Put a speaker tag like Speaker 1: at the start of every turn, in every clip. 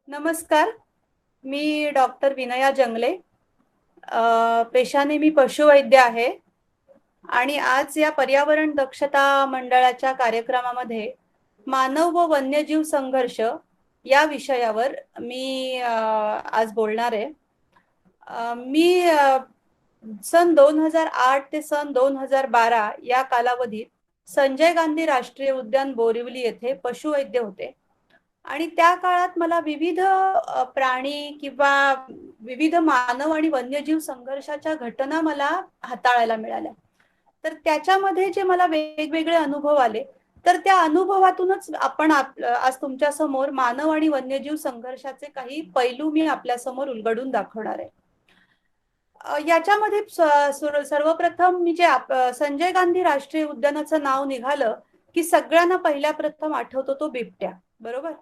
Speaker 1: नमस्कार. मी डॉक्टर विनया जंगले. पेशाने मी पशुवैद्य आहे आणि आज या पर्यावरण दक्षता मंडळाच्या कार्यक्रमामध्ये मानव व वन्यजीव संघर्ष या विषयावर मी आज बोलणार आहे. मी सन 2008 ते सन 2012 या कालावधीत संजय गांधी राष्ट्रीय उद्यान बोरिवली येथे पशुवैद्य होते. आणि त्या काळात मला विविध प्राणी किंवा विविध मानव आणि वन्यजीव संघर्षाच्या घटना मला हाताळायला मिळाल्या. तर त्याच्यामध्ये जे मला वेगवेगळे अनुभव आले, तर त्या अनुभवातूनच आपण आज तुमच्या समोर मानव आणि वन्यजीव संघर्षाचे काही पैलू मी आपल्या समोर उलगडून दाखवणार आहे. याच्यामध्ये सर्वप्रथम मी जे संजय गांधी राष्ट्रीय उद्यानाचं नाव निघालं, की सगळ्यांना पहिल्या प्रथम आठवतो तो बिबट्या, बरोबर?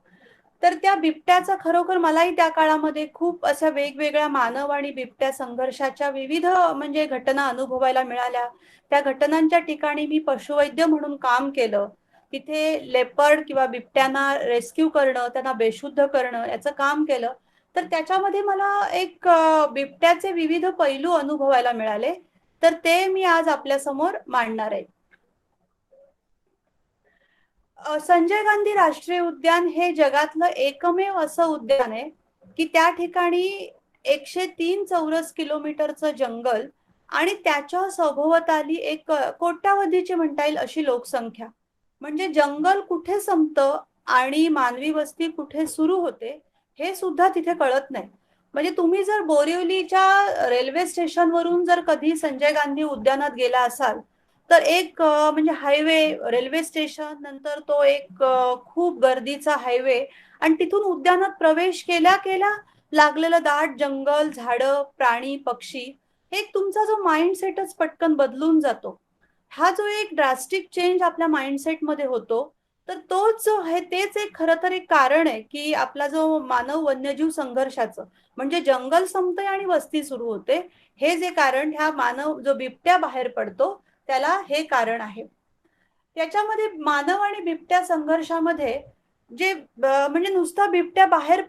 Speaker 1: तर त्या बिबट्याचा खरोखर मलाही त्या काळामध्ये खूप अशा वेगवेगळ्या मानव आणि बिबट्या संघर्षाच्या विविध म्हणजे घटना अनुभवायला मिळाल्या. त्या घटनांच्या ठिकाणी मी पशुवैद्य म्हणून काम केलं. तिथे लेपर्ड किंवा बिबट्यांना रेस्क्यू करणं, त्यांना बेशुद्ध करणं याचं काम केलं. तर त्याच्यामध्ये मला एक बिबट्याचे विविध पैलू अनुभवायला मिळाले. तर ते मी आज आपल्या समोर मांडणार आहे. संजय गांधी राष्ट्रीय उद्यान हे जगातलं एकमेव असं उद्यान आहे की त्या ठिकाणी 103 चौरस किलोमीटरचं जंगल आणि त्याच्या सभोवताली एक कोट्यावधीची म्हणता येईल अशी लोकसंख्या. म्हणजे जंगल कुठे संपतं आणि मानवी वस्ती कुठे सुरू होते हे सुद्धा तिथे कळत नाही. म्हणजे तुम्ही जर बोरिवलीच्या रेल्वे स्टेशनवरून जर कधी संजय गांधी उद्यानात गेला असाल तर एक म्हणजे हायवे, रेल्वे स्टेशन, नंतर तो एक खूप गर्दीचा हायवे आणि तिथून उद्यानात प्रवेश केल्या केल्या लागलेलं दाट जंगल, झाडं, प्राणी, पक्षी, हे तुमचा जो माइंडसेटच पटकन बदलून जातो. हा जो एक ड्रास्टिक चेंज आपल्या माइंडसेट मध्ये होतो, तर तोच जो आहे तेच एक खरं तर एक कारण आहे की आपला जो मानव वन्यजीव संघर्षाचं म्हणजे जंगल संपतंय आणि वस्ती सुरू होते, हे जे कारण ह्या मानव जो बिबट्या बाहेर पडतो त्याला हे कारण आहे. त्याच्यामध्ये मानव आणि बिबट्या संघर्षामध्ये जे म्हणजे नुसता बिबट्या बाहेर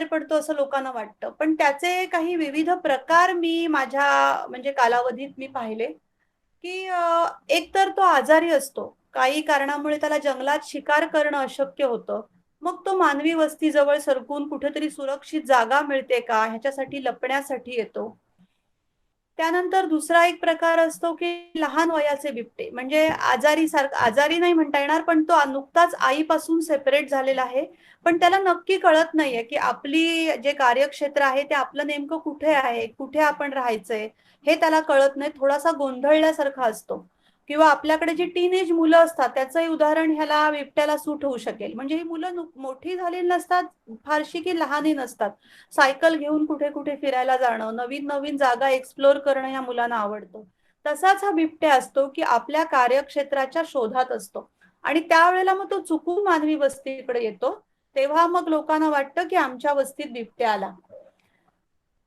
Speaker 1: पडतो असं लोकांना वाटतं, पण त्याचे काही विविध प्रकार मी माझ्या म्हणजे कालावधीत मी पाहिले की एक तर तो आजारी असतो, काही कारणामुळे त्याला जंगलात शिकार करणं अशक्य होतं. मग तो मानवी वस्तीजवळ सरकून कुठेतरी सुरक्षित जागा मिळते का ह्याच्यासाठी लपण्यासाठी येतो. त्यानंतर दुसरा एक प्रकार असतो की लहान वयाचे बिबटे, म्हणजे आजारी नाही म्हणता येणार, पण तो नुकताच आईपासून सेपरेट झालेला आहे, पण त्याला नक्की कळत नाहीये की आपली जे कार्यक्षेत्र आहे ते आपलं नेमकं कुठे आहे, कुठे आपण राहायचंय हे त्याला कळत नाही, थोडासा गोंधळल्यासारखा असतो. किंवा आपल्याकडे जी टीनेज मुलं असतात त्याचंही उदाहरण ह्याला बिबट्याला सूट होऊ शकेल. म्हणजे ही मुलं मोठी झालेली नसतात फारशी की लहानही नसतात, सायकल घेऊन कुठे कुठे फिरायला जाणं, नवीन नवीन जागा एक्सप्लोर करणं या मुलांना आवडतं. तसाच हा बिबट्या असतो की आपल्या कार्यक्षेत्राच्या शोधात असतो आणि त्यावेळेला मग तो चुकून मानवी वस्तीकडे येतो. तेव्हा मग लोकांना वाटतं की आमच्या वस्तीत बिबट्या आला.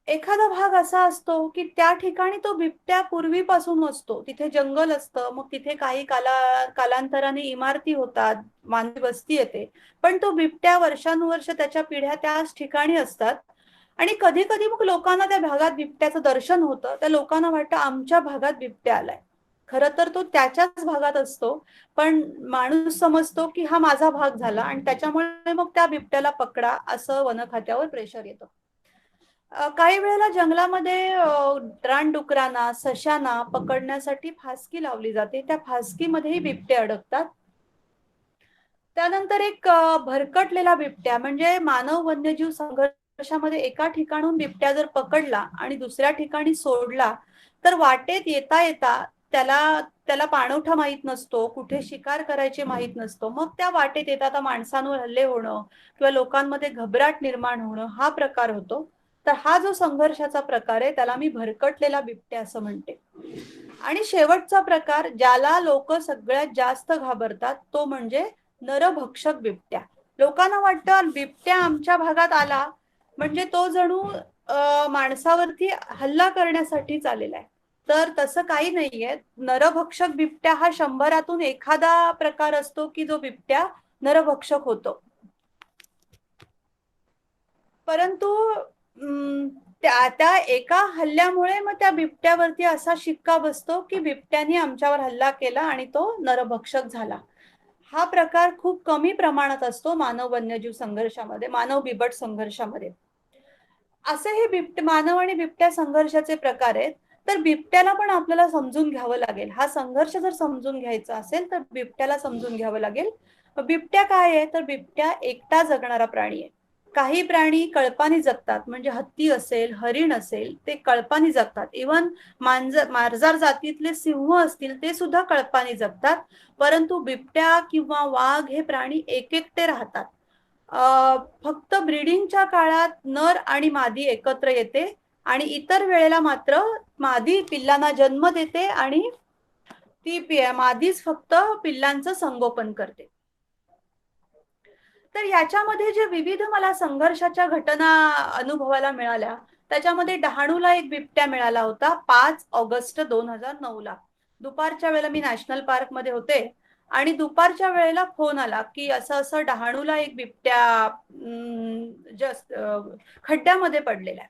Speaker 1: एखादा भाग असा असतो की त्या ठिकाणी तो बिबट्या पूर्वीपासून असतो, तिथे जंगल असतं, मग तिथे काही कालांतराने इमारती होतात, मानवी वस्ती येते, पण तो बिबट्या वर्षानुवर्ष त्याच्या पिढ्या त्याच ठिकाणी असतात. आणि कधी कधी मग लोकांना त्या भागात बिबट्याचं दर्शन होतं, त्या लोकांना वाटतं आमच्या भागात बिबट्या आलाय. खरं तर तो त्याच्याच भागात असतो, पण माणूस समजतो की हा माझा भाग झाला आणि त्याच्यामुळे मग त्या बिबट्याला पकडा असं वन खात्यावर प्रेशर येतं. काही वेळेला जंगलामध्ये रानडुकरांना, सशांना पकडण्यासाठी फासकी लावली जाते. त्या फासकीमध्येही बिबटे अडकतात. त्यानंतर एक भरकटलेला बिबट्या म्हणजे मानव वन्यजीव संघर्षामध्ये एका ठिकाणून बिबट्या जर पकडला आणि दुसऱ्या ठिकाणी सोडला, तर वाटेत येता येता त्याला त्याला पाणवठा माहित नसतो, कुठे शिकार करायचे माहित नसतो. मग त्या वाटेत येता आता माणसांवर हल्ले होणं किंवा लोकांमध्ये घबराट निर्माण होणं हा प्रकार होतो. तर हा जो संघर्षाचा प्रकार आहे त्याला मी भरकटलेला बिबट्या असं म्हणते. आणि शेवटचा प्रकार ज्याला लोक सगळ्यात जास्त घाबरतात तो म्हणजे नरभक्षक बिबट्या. लोकांना वाटतं बिबट्या आमच्या भागात आला म्हणजे तो जणू माणसावरती हल्ला करण्यासाठी आलेला आहे. तर तसं काही नाहीये. नरभक्षक बिबट्या हा 100 एखादा प्रकार असतो की जो बिबट्या नरभक्षक होतो. परंतु त्या एका हल्ल्यामुळे मग त्या बिबट्यावरती असा शिक्का बसतो की बिबट्याने आमच्यावर हल्ला केला आणि तो नरभक्षक झाला. हा प्रकार खूप कमी प्रमाणात असतो मानव वन्यजीव संघर्षामध्ये, मानव बिबट संघर्षामध्ये. असे हे मानव आणि बिबट्या संघर्षाचे प्रकार आहेत. तर बिबट्याला पण आपल्याला समजून घ्यावं लागेल. हा संघर्ष जर समजून घ्यायचा असेल तर बिबट्याला समजून घ्यावं लागेल. बिबट्या काय आहे, तर बिबट्या एकटा जगणारा प्राणी आहे. काही प्राणी कळपाने जगतात, म्हणजे हत्ती असेल, हरिण असेल, ते कळपाने जगतात. इव्हन मार्जार जातीतले सिंह असतील ते सुद्धा कळपाने जगतात. परंतु बिबट्या किंवा वाघ हे प्राणी एकटे राहतात. फक्त ब्रीडिंगच्या काळात नर आणि मादी एकत्र येते आणि इतर वेळेला मात्र मादी पिल्लांना जन्म देते आणि ती मादीच फक्त पिल्लांचं संगोपन करते. तर याच्यामध्ये जे विविध मला संघर्षाच्या घटना अनुभवायला मिळाल्या, त्याच्यामध्ये डहाणूला एक बिबट्या मिळाला होता 5 ऑगस्ट 2009 ला. दुपारच्या वेळेला मी नॅशनल पार्क मध्ये होते आणि दुपारच्या वेळेला फोन आला की असं असं डहाणूला एक बिबट्या जस्ट खड्ड्यामध्ये पडलेला आहे.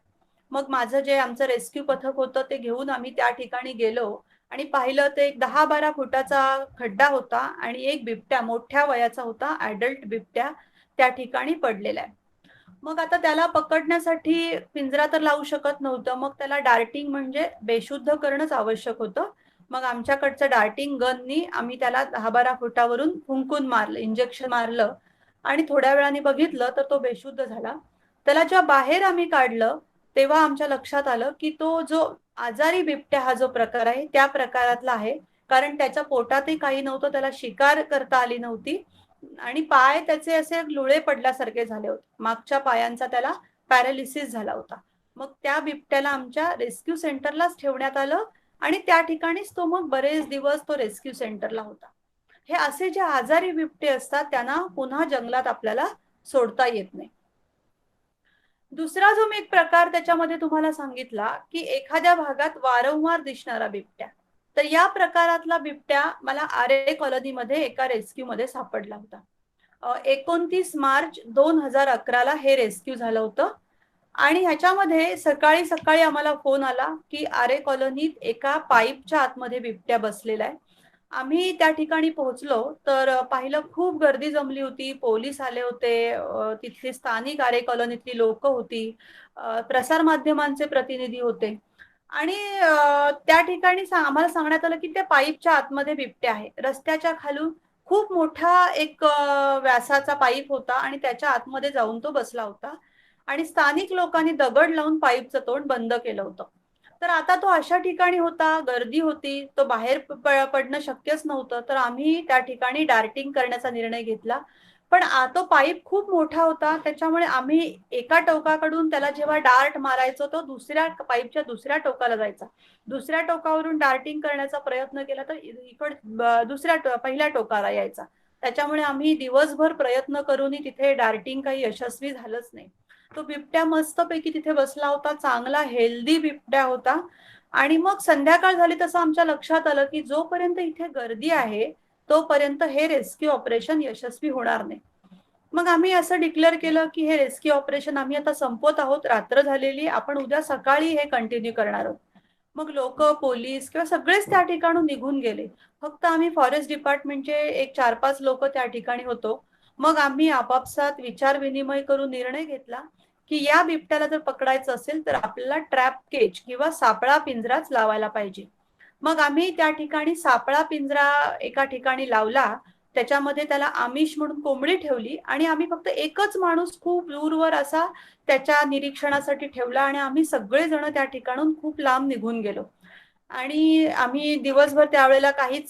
Speaker 1: मग माझं जे आमचं रेस्क्यू पथक होतं ते घेऊन आम्ही त्या ठिकाणी गेलो आणि पाहिलं ते एक 10-12 फुटाचा खड्डा होता आणि एक बिबट्या मोठ्या वयाचा होता, ऍडल्ट बिबट्या त्या ठिकाणी पडलेला आहे. मग आता त्याला पकडण्यासाठी पिंजरा तर लावू शकत नव्हतं, मग त्याला डार्टिंग म्हणजे बेशुद्ध करणंच आवश्यक होतं. मग आमच्याकडचं डार्टिंग गननी आम्ही त्याला 10-12 फुटावरून फुंकून मारलं, इंजेक्शन मारलं आणि थोड्या वेळाने बघितलं तर तो बेशुद्ध झाला. त्याला जेव्हा बाहेर आम्ही काढलं तेव्हा आमच्या लक्षात आलं की तो जो आजारी बिबट्या हा जो प्रकार आहे त्या प्रकारातला आहे, कारण त्याच्या पोटातही काही नव्हतं, त्याला शिकार करता आली नव्हती आणि पाय त्याचे असे लुळे पडल्यासारखे झाले होते. मागच्या पायांचा त्याला पॅरालिसिस झाला होता. मग त्या बिबट्याला आमच्या रेस्क्यू सेंटरलाच ठेवण्यात आलं आणि त्या ठिकाणीच तो मग बरेच दिवस तो रेस्क्यू सेंटरला होता. हे असे जे आजारी बिबटे असतात त्यांना पुन्हा जंगलात आपल्याला सोडता येत नाही. दुसरा जो मी एक प्रकार त्याच्यामध्ये तुम्हाला सांगितला की एखाद्या भागात वारंवार दिसणारा बिबट्या, तर या प्रकारातला बिबट्या मला आरे कॉलनीमध्ये एका रेस्क्यू मध्ये सापडला होता. 29 मार्च 2011 ला हे रेस्क्यू झालं होतं आणि ह्याच्यामध्ये सकाळी सकाळी आम्हाला फोन आला की आरे कॉलनीत एका पाईपच्या आतमध्ये बिबट्या बसलेला आहे. आम्ही त्या ठिकाणी पोहोचलो तर पाहिलं खूप गर्दी जमली होती, पोलीस आले होते, तिथली स्थानिक आरे कॉलनीतली लोक होती, प्रसार माध्यमांचे प्रतिनिधी होते आणि त्या ठिकाणी आम्हाला सांगण्यात आलं की त्या पाईपच्या आतमध्ये बिबट्या आहे. रस्त्याच्या खालून खूप मोठा एक व्यासाचा पाईप होता आणि त्याच्या आतमध्ये जाऊन तो बसला होता आणि स्थानिक लोकांनी दगड लावून पाईपचं तोंड बंद केलं होतं. तर आता तो अशा ठिकाणी होता, गर्दी होती, तो बाहेर पडणं शक्यच नव्हतं. तर आम्ही त्या ठिकाणी डार्टिंग करण्याचा निर्णय घेतला. पण तो पाईप खूप मोठा होता, त्याच्यामुळे आम्ही एका टोकाकडून त्याला जेव्हा डार्ट मारायचो तो दुसऱ्या पाईपच्या दुसऱ्या टोकाला जायचा. दुसऱ्या टोकावरून डार्टिंग करण्याचा प्रयत्न केला तर दुसऱ्या पहिल्या टोकाला यायचा. त्याच्यामुळे आम्ही दिवसभर प्रयत्न करूनही तिथे डार्टिंग काही यशस्वी झालंच नाही. तो बिबट्या मस्तपैकी तिथे बसला होता, चांगला हेल्दी बिबट्या होता. आणि मग संध्याकाळ झाली तसं आमच्या लक्षात आलं की जोपर्यंत इथे गर्दी आहे तोपर्यंत हे रेस्क्यू ऑपरेशन यशस्वी होणार नाही. मग आम्ही असं डिक्लेअर केलं की हे रेस्क्यू ऑपरेशन आम्ही आता संपवत आहोत, रात्र झालेली, आपण उद्या सकाळी हे कंटिन्यू करणार आहोत. मग लोक, पोलीस किंवा सगळेच त्या ठिकाणून निघून गेले. फक्त आम्ही फॉरेस्ट डिपार्टमेंटचे एक 4-5 लोक त्या ठिकाणी होतो. मग आम्ही आपापसात विचार विनिमय करून निर्णय घेतला की या बिबट्याला जर पकडायचं असेल तर आपल्याला ट्रॅप केज किंवा सापळा पिंजराच लावायला पाहिजे. मग आम्ही त्या ठिकाणी सापळा पिंजरा एका ठिकाणी लावला, त्याच्यामध्ये त्याला आमिष म्हणून कोंबडी ठेवली आणि आम्ही फक्त एकच माणूस खूप दूरवर असा त्याच्या निरीक्षणासाठी ठेवला आणि आम्ही सगळेजण त्या ठिकाणून खूप लांब निघून गेलो. आणि आम्ही दिवसभर त्यावेळेला काहीच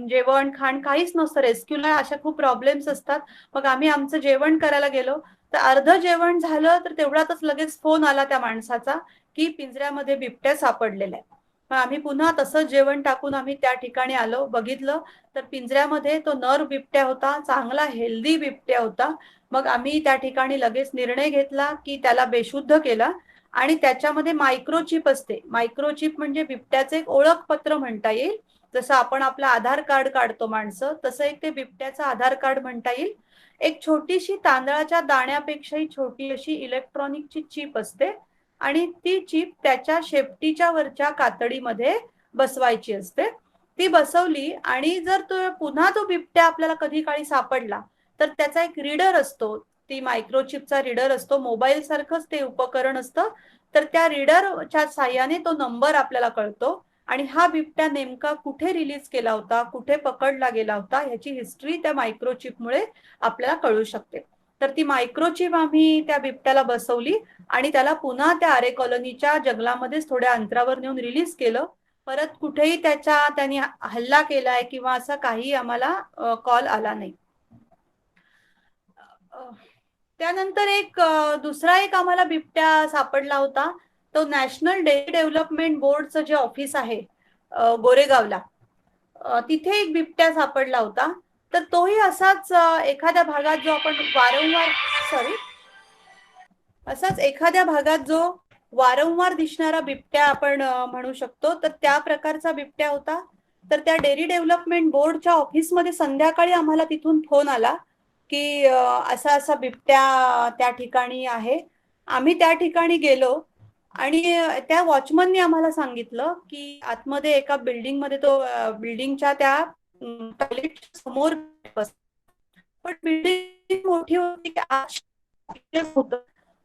Speaker 1: जेवण खाण काहीच नसतं, रेस्क्यूला अशा खूप प्रॉब्लेम्स असतात. मग आम्ही आमचं जेवण करायला गेलो तर अर्ध जेवण झालं तर तेवढ्यातच लगेच फोन आला त्या माणसाचा की पिंजऱ्यामध्ये बिबट्या सापडलेला आहे. मग आम्ही पुन्हा तसंच जेवण टाकून आम्ही त्या ठिकाणी आलो, बघितलं तर पिंजऱ्यामध्ये तो नर बिबट्या होता, चांगला हेल्दी बिबट्या होता. मग आम्ही त्या ठिकाणी लगेच निर्णय घेतला की त्याला बेशुद्ध केला आणि त्याच्यामध्ये मायक्रोचिप असते. मायक्रोचिप म्हणजे बिबट्याचे एक ओळखपत्र म्हणता येईल. जसं आपण आपलं आधार कार्ड काढतो माणसं, तसं एक ते बिबट्याचं आधार कार्ड म्हणता येईल. एक छोटीशी तांदळाच्या दाण्यापेक्षाही छोटी अशी इलेक्ट्रॉनिकची चिप असते आणि ती चिप त्याच्या शेपटीच्या वरच्या कातडीमध्ये बसवायची असते. ती बसवली आणि जर तो पुन्हा तो बिबट्या आपल्याला कधी काळी सापडला तर त्याचा एक रीडर असतो, ती मायक्रोचिपचा रीडर असतो, मोबाईल सारखंच ते उपकरण असतं. तर त्या रीडरच्या साह्याने तो नंबर आपल्याला कळतो आणि हा बिबट्या नेमका कुठे रिलीज केला होता, कुठे पकडला गेला होता, ह्याची हिस्ट्री त्या मायक्रोचिपमुळे आपल्याला कळू शकते. तर ती मायक्रोचिप आम्ही त्या बिबट्याला बसवली आणि त्याला पुन्हा त्या आरे कॉलनीच्या जंगलामध्येच थोड्या अंतरावर नेऊन रिलीज केलं. परत कुठेही त्यांनी हल्ला केलाय किंवा असा काही आम्हाला कॉल आला नाही. त्यानंतर दुसरा एक आम्हाला बिबट्या सापडला होता. तो नॅशनल डेअरी डेव्हलपमेंट बोर्डचं जे ऑफिस आहे गोरेगावला, तिथे एक बिबट्या सापडला होता. तर तोही असाच एखाद्या भागात जो आपण वारंवार असाच एखाद्या भागात जो वारंवार दिसणारा बिबट्या आपण म्हणू शकतो, तर त्या प्रकारचा बिबट्या होता. तर त्या डेअरी डेव्हलपमेंट बोर्डच्या ऑफिसमध्ये संध्याकाळी आम्हाला तिथून फोन आला की असा असा बिबट्या त्या ठिकाणी आहे. आम्ही त्या ठिकाणी गेलो आणि त्या वॉचमनने आम्हाला सांगितलं की आतमध्ये एका बिल्डिंगमध्ये तो बिल्डिंगच्या त्या टॉयलेट समोर पण बिल्डिंग मोठी होती की होतं,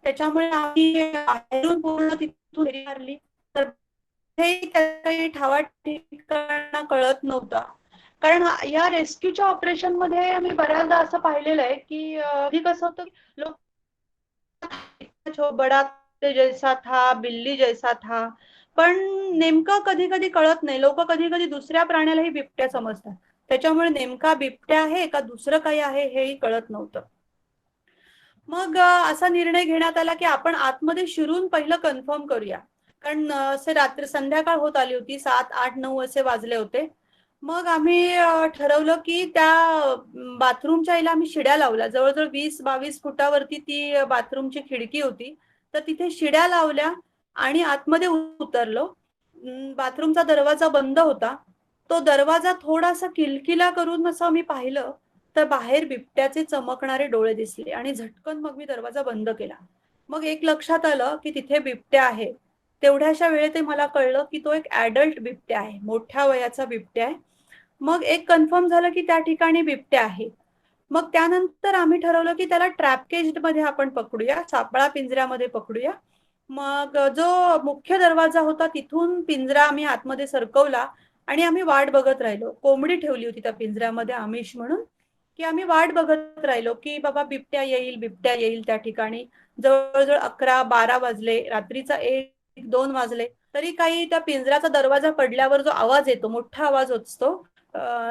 Speaker 1: त्याच्यामुळे आम्ही बाहेरून पूर्ण तिथून फेरी मारली. तर काही ठावा ठिकाणा कळत नव्हता. कारण या रेस्क्यूच्या ऑपरेशन मध्ये आम्ही बऱ्याचदा असं पाहिलेलं आहे की कसं होतं, लोक बडा जैसा था, बिल्ली जैसा था, पण नेमकं कधी कधी कळत नाही. लोक कधी कधी दुसऱ्या प्राण्यालाही बिबट्या समजतात, त्याच्यामुळे नेमका बिबट्या आहे का दुसरं काही आहे हेही कळत नव्हतं. मग असा निर्णय घेण्यात आला की आपण आतमध्ये शिरून पहिलं कन्फर्म करूया, कारण असे रात्री संध्याकाळ होत आली होती, 7, 8, 9 असे वाजले होते. मग आम्ही ठरवलं की त्या बाथरूमच्या इला आम्ही शिड्या लावल्या. जवळजवळ 20-22 फुटावरती ती बाथरूमची खिडकी होती, तर तिथे शिड्या लावल्या आणि आतमध्ये उतरलो. बाथरूमचा दरवाजा बंद होता. तो दरवाजा थोडासा किलकिला करून असं मी पाहिलं तर बाहेर बिबट्याचे चमकणारे डोळे दिसले आणि झटकन मग मी दरवाजा बंद केला. मग एक लक्षात आलं की तिथे बिबट्या आहे. तेवढ्याशा वेळेत मला कळलं की तो एक ऍडल्ट बिबट्या आहे, मोठ्या वयाचा बिबट्या आहे. मग एक कन्फर्म झालं की त्या ठिकाणी बिबट्या आहे. मग त्यानंतर आम्ही ठरवलं की त्याला ट्रॅप केज मध्ये आपण पकडूया, सापळा पिंजऱ्यामध्ये पकडूया. मग जो मुख्य दरवाजा होता तिथून पिंजरा आम्ही आतमध्ये सरकवला आणि आम्ही वाट बघत राहिलो. कोंबडी ठेवली होती त्या पिंजऱ्यामध्ये आमिष म्हणून, की आम्ही वाट बघत राहिलो की बाबा बिबट्या येईल, बिबट्या येईल. त्या ठिकाणी जवळजवळ 11-12 वाजले, रात्रीचा 1-2 वाजले, तरी काही त्या पिंजऱ्याचा दरवाजा पडल्यावर जो आवाज येतो, मोठा आवाज असतो,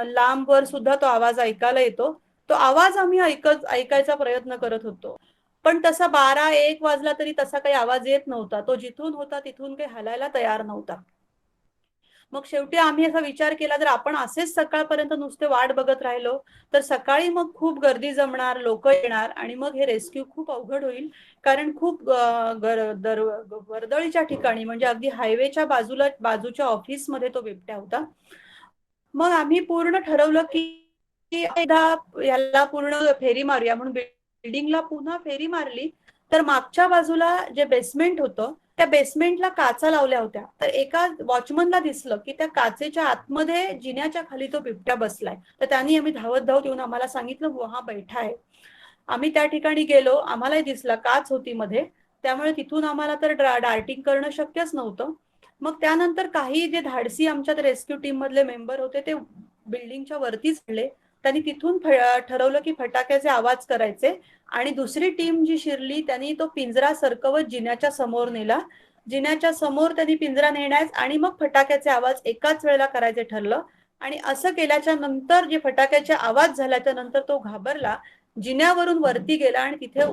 Speaker 1: लांबवर सुद्धा तो आवाज ऐकायला येतो. तो आवाज आम्ही ऐकायचा प्रयत्न करत होतो, पण तसा 12-1 वाजला तरी तसा काही आवाज येत नव्हता. तो जिथून होता तिथून काही हलायला तयार नव्हता. मग शेवटी आम्ही असा विचार केला, जर आपण असेच सकाळपर्यंत नुसते वाट बघत राहिलो तर सकाळी मग खूप गर्दी जमणार, लोक येणार आणि मग हे रेस्क्यू खूप अवघड होईल. कारण खूप वर्दळीच्या ठिकाणी, म्हणजे अगदी हायवेच्या बाजूच्या ऑफिसमध्ये तो बिबट्या होता. मग आम्ही पूर्ण ठरवलं की एकदा याला पूर्ण फेरी मारूया म्हणून बिल्डिंगला पुन्हा फेरी मारली. तर मागच्या बाजूला जे बेसमेंट होतं त्या बेसमेंटला काचा लावल्या होत्या. तर एका वॉचमनला दिसलं की त्या काचेच्या आतमध्ये जिन्याच्या खाली तो बिबट्या बसलाय. तर त्यांनी आम्ही धावत धावत येऊन आम्हाला सांगितलं वहा बैठा आहे. आम्ही त्या ठिकाणी गेलो, आम्हालाही दिसला, काच होती मध्ये, त्यामुळे तिथून आम्हाला तर डार्टिंग करणं शक्यच नव्हतं. मग त्यानंतर काही जे धाडसी आमच्या रेस्क्यू टीम मधले मेंबर होते ते बिल्डिंगच्या वरती चढले. त्यांनी तिथून ठरवलं की फटाक्याचे आवाज करायचे आणि दुसरी टीम जी शिरली त्यांनी तो पिंजरा सरकवत जिन्याच्या समोर नेला. जिन्याच्या समोर त्यांनी पिंजरा नेण्यास आणि मग फटाक्याचे आवाज एकाच वेळेला करायचे ठरलं. आणि असं केल्याच्या नंतर जे फटाक्याचे आवाज झाल्याच्या नंतर तो घाबरला, जिन्यावरून वरती गेला आणि तिथे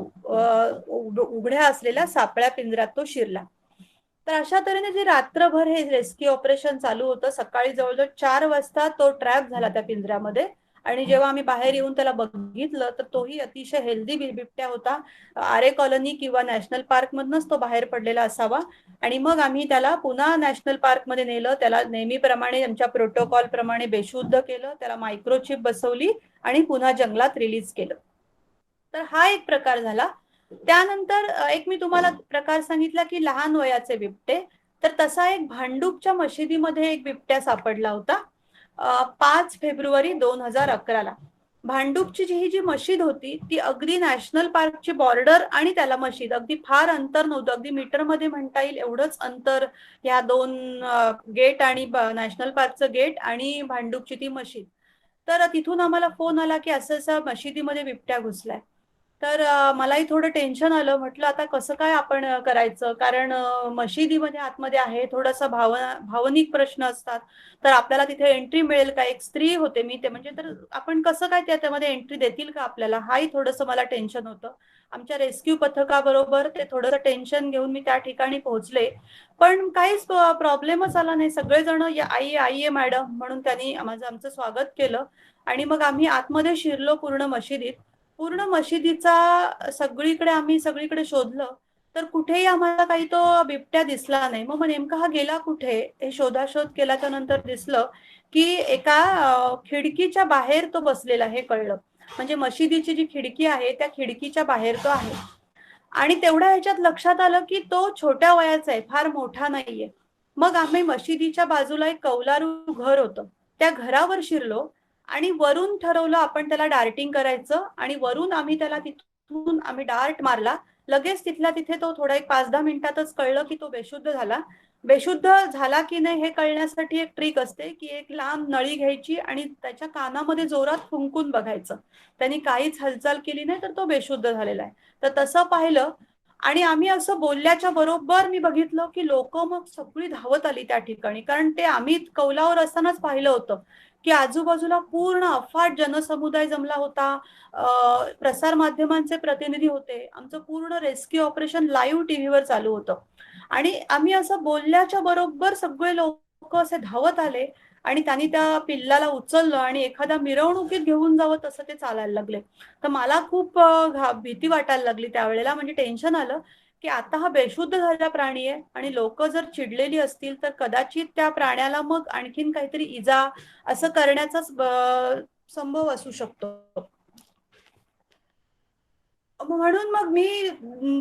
Speaker 1: उघड्या असलेल्या सापळ्या पिंजऱ्यात तो शिरला. तर अशा तऱ्हेने जे रात्रभर हे रेस्क्यू ऑपरेशन चालू होतं, सकाळी जवळजवळ 4 वाजता तो ट्रॅप झाला त्या पिंजऱ्यामध्ये आणि जेव्हा आम्ही बाहेर येऊन त्याला बघितलं तर तोही अतिशय हेल्दी बिबट्या होता. आरे कॉलनी किंवा नॅशनल पार्क मधनच तो बाहेर पडलेला असावा. आणि मग आम्ही त्याला पुन्हा नॅशनल पार्क मध्ये नेलं, त्याला नेहमीप्रमाणे आमच्या प्रोटोकॉल प्रमाणे बेशुद्ध केलं, त्याला मायक्रोचिप बसवली आणि पुन्हा जंगलात रिलीज केलं. तर हा एक प्रकार झाला. त्यानंतर एक मी तुम्हाला प्रकार सांगितला की लहान वयाचे बिबटे. तर तसा एक भांडूपच्या मशिदीमध्ये एक बिबट्या सापडला होता 5 फेब्रुवारी 2011 ला. भांडूपची ही जी मशीद होती ती अगदी नॅशनल पार्कची बॉर्डर आणि त्याला मशीद अगदी फार अंतर नव्हतं, अगदी मीटर मध्ये म्हणता येईल एवढंच अंतर या दोन गेट आणि नॅशनल पार्कचं गेट आणि भांडूपची ती मशीद. तर तिथून आम्हाला फोन आला की असं असं मशिदीमध्ये बिबट्या घुसलाय. तर मलाही थोडं टेन्शन आलं. म्हटलं आता कसं काय आपण करायचं, कारण मशिदीमध्ये आतमध्ये आहे, थोडासा भावनिक प्रश्न असतात. तर आपल्याला तिथे एंट्री मिळेल का, एक स्त्री होते मी ते, म्हणजे तर आपण कसं काय त्यामध्ये एंट्री देतील का आपल्याला, हाही थोडंसं मला टेन्शन होतं. आमच्या रेस्क्यू पथकाबरोबर ते थोडंसं टेन्शन घेऊन मी त्या ठिकाणी पोहोचले. पण काहीच प्रॉब्लेमच आला नाही. सगळेजण आई आई मॅडम म्हणून त्यांनी आमचं स्वागत केलं. आणि मग आम्ही आतमध्ये शिरलो पूर्ण मशिदीचा सगळीकडे आम्ही सगळीकडे शोधलं. तर कुठेही आम्हाला काही तो बिबट्या दिसला नाही. मग नेमका हा गेला कुठे हे शोधाशोध केल्याच्या नंतर दिसलं की एका खिडकीच्या बाहेर तो बसलेला हे कळलं. म्हणजे मशिदीची जी खिडकी आहे त्या खिडकीच्या बाहेर तो आहे. आणि तेवढ्या ह्याच्यात लक्षात आलं की तो छोट्या वयाचा आहे, फार मोठा नाहीये. मग आम्ही मशिदीच्या बाजूला एक कौलारू घर होतं, त्या घरावर शिरलो आणि वरून ठरवलं आपण त्याला डार्टिंग करायचं. आणि वरून आम्ही त्याला तिथून आम्ही डार्ट मारला. लगेच तिथल्या तिथे तो थोडा एक 5-10 मिनिटातच कळलं की तो बेशुद्ध झाला. बेशुद्ध झाला की नाही हे कळण्यासाठी एक ट्रिक असते की एक लांब नळी घ्यायची आणि त्याच्या कानामध्ये जोरात फुंकून बघायचं. त्यांनी काहीच हालचाल केली नाही तर तो बेशुद्ध झालेला आहे. तर तसं पाहिलं आणि आम्ही असं बोलल्याच्या बरोबर मी बघितलं की लोक मग सगळी धावत आली त्या ठिकाणी, कारण ते आम्ही कौलावर असतानाच पाहिलं होतं की आजूबाजूला पूर्ण अफाट जनसमुदाय जमला होता. प्रसार माध्यमांचे प्रतिनिधी होते. आमचं पूर्ण रेस्क्यू ऑपरेशन लाईव्ह टीव्हीवर चालू होतं. आणि आम्ही असं बोलल्याच्या बरोबर सगळे लोक असे धावत आले आणि त्यांनी त्या पिल्लाला उचललं आणि एखाद्या मिरवणुकीत घेऊन जावं तसं ते चालायला लागले. तर मला खूप भीती वाटायला लागली त्यावेळेला, म्हणजे टेन्शन आलं की आता हा बेशुद्ध झालेला प्राणी आहे आणि लोक जर चिडलेली असतील तर कदाचित त्या प्राण्याला मग आणखीन काहीतरी इजा असं करण्याचा संभव असू शकतो. म्हणून मग मी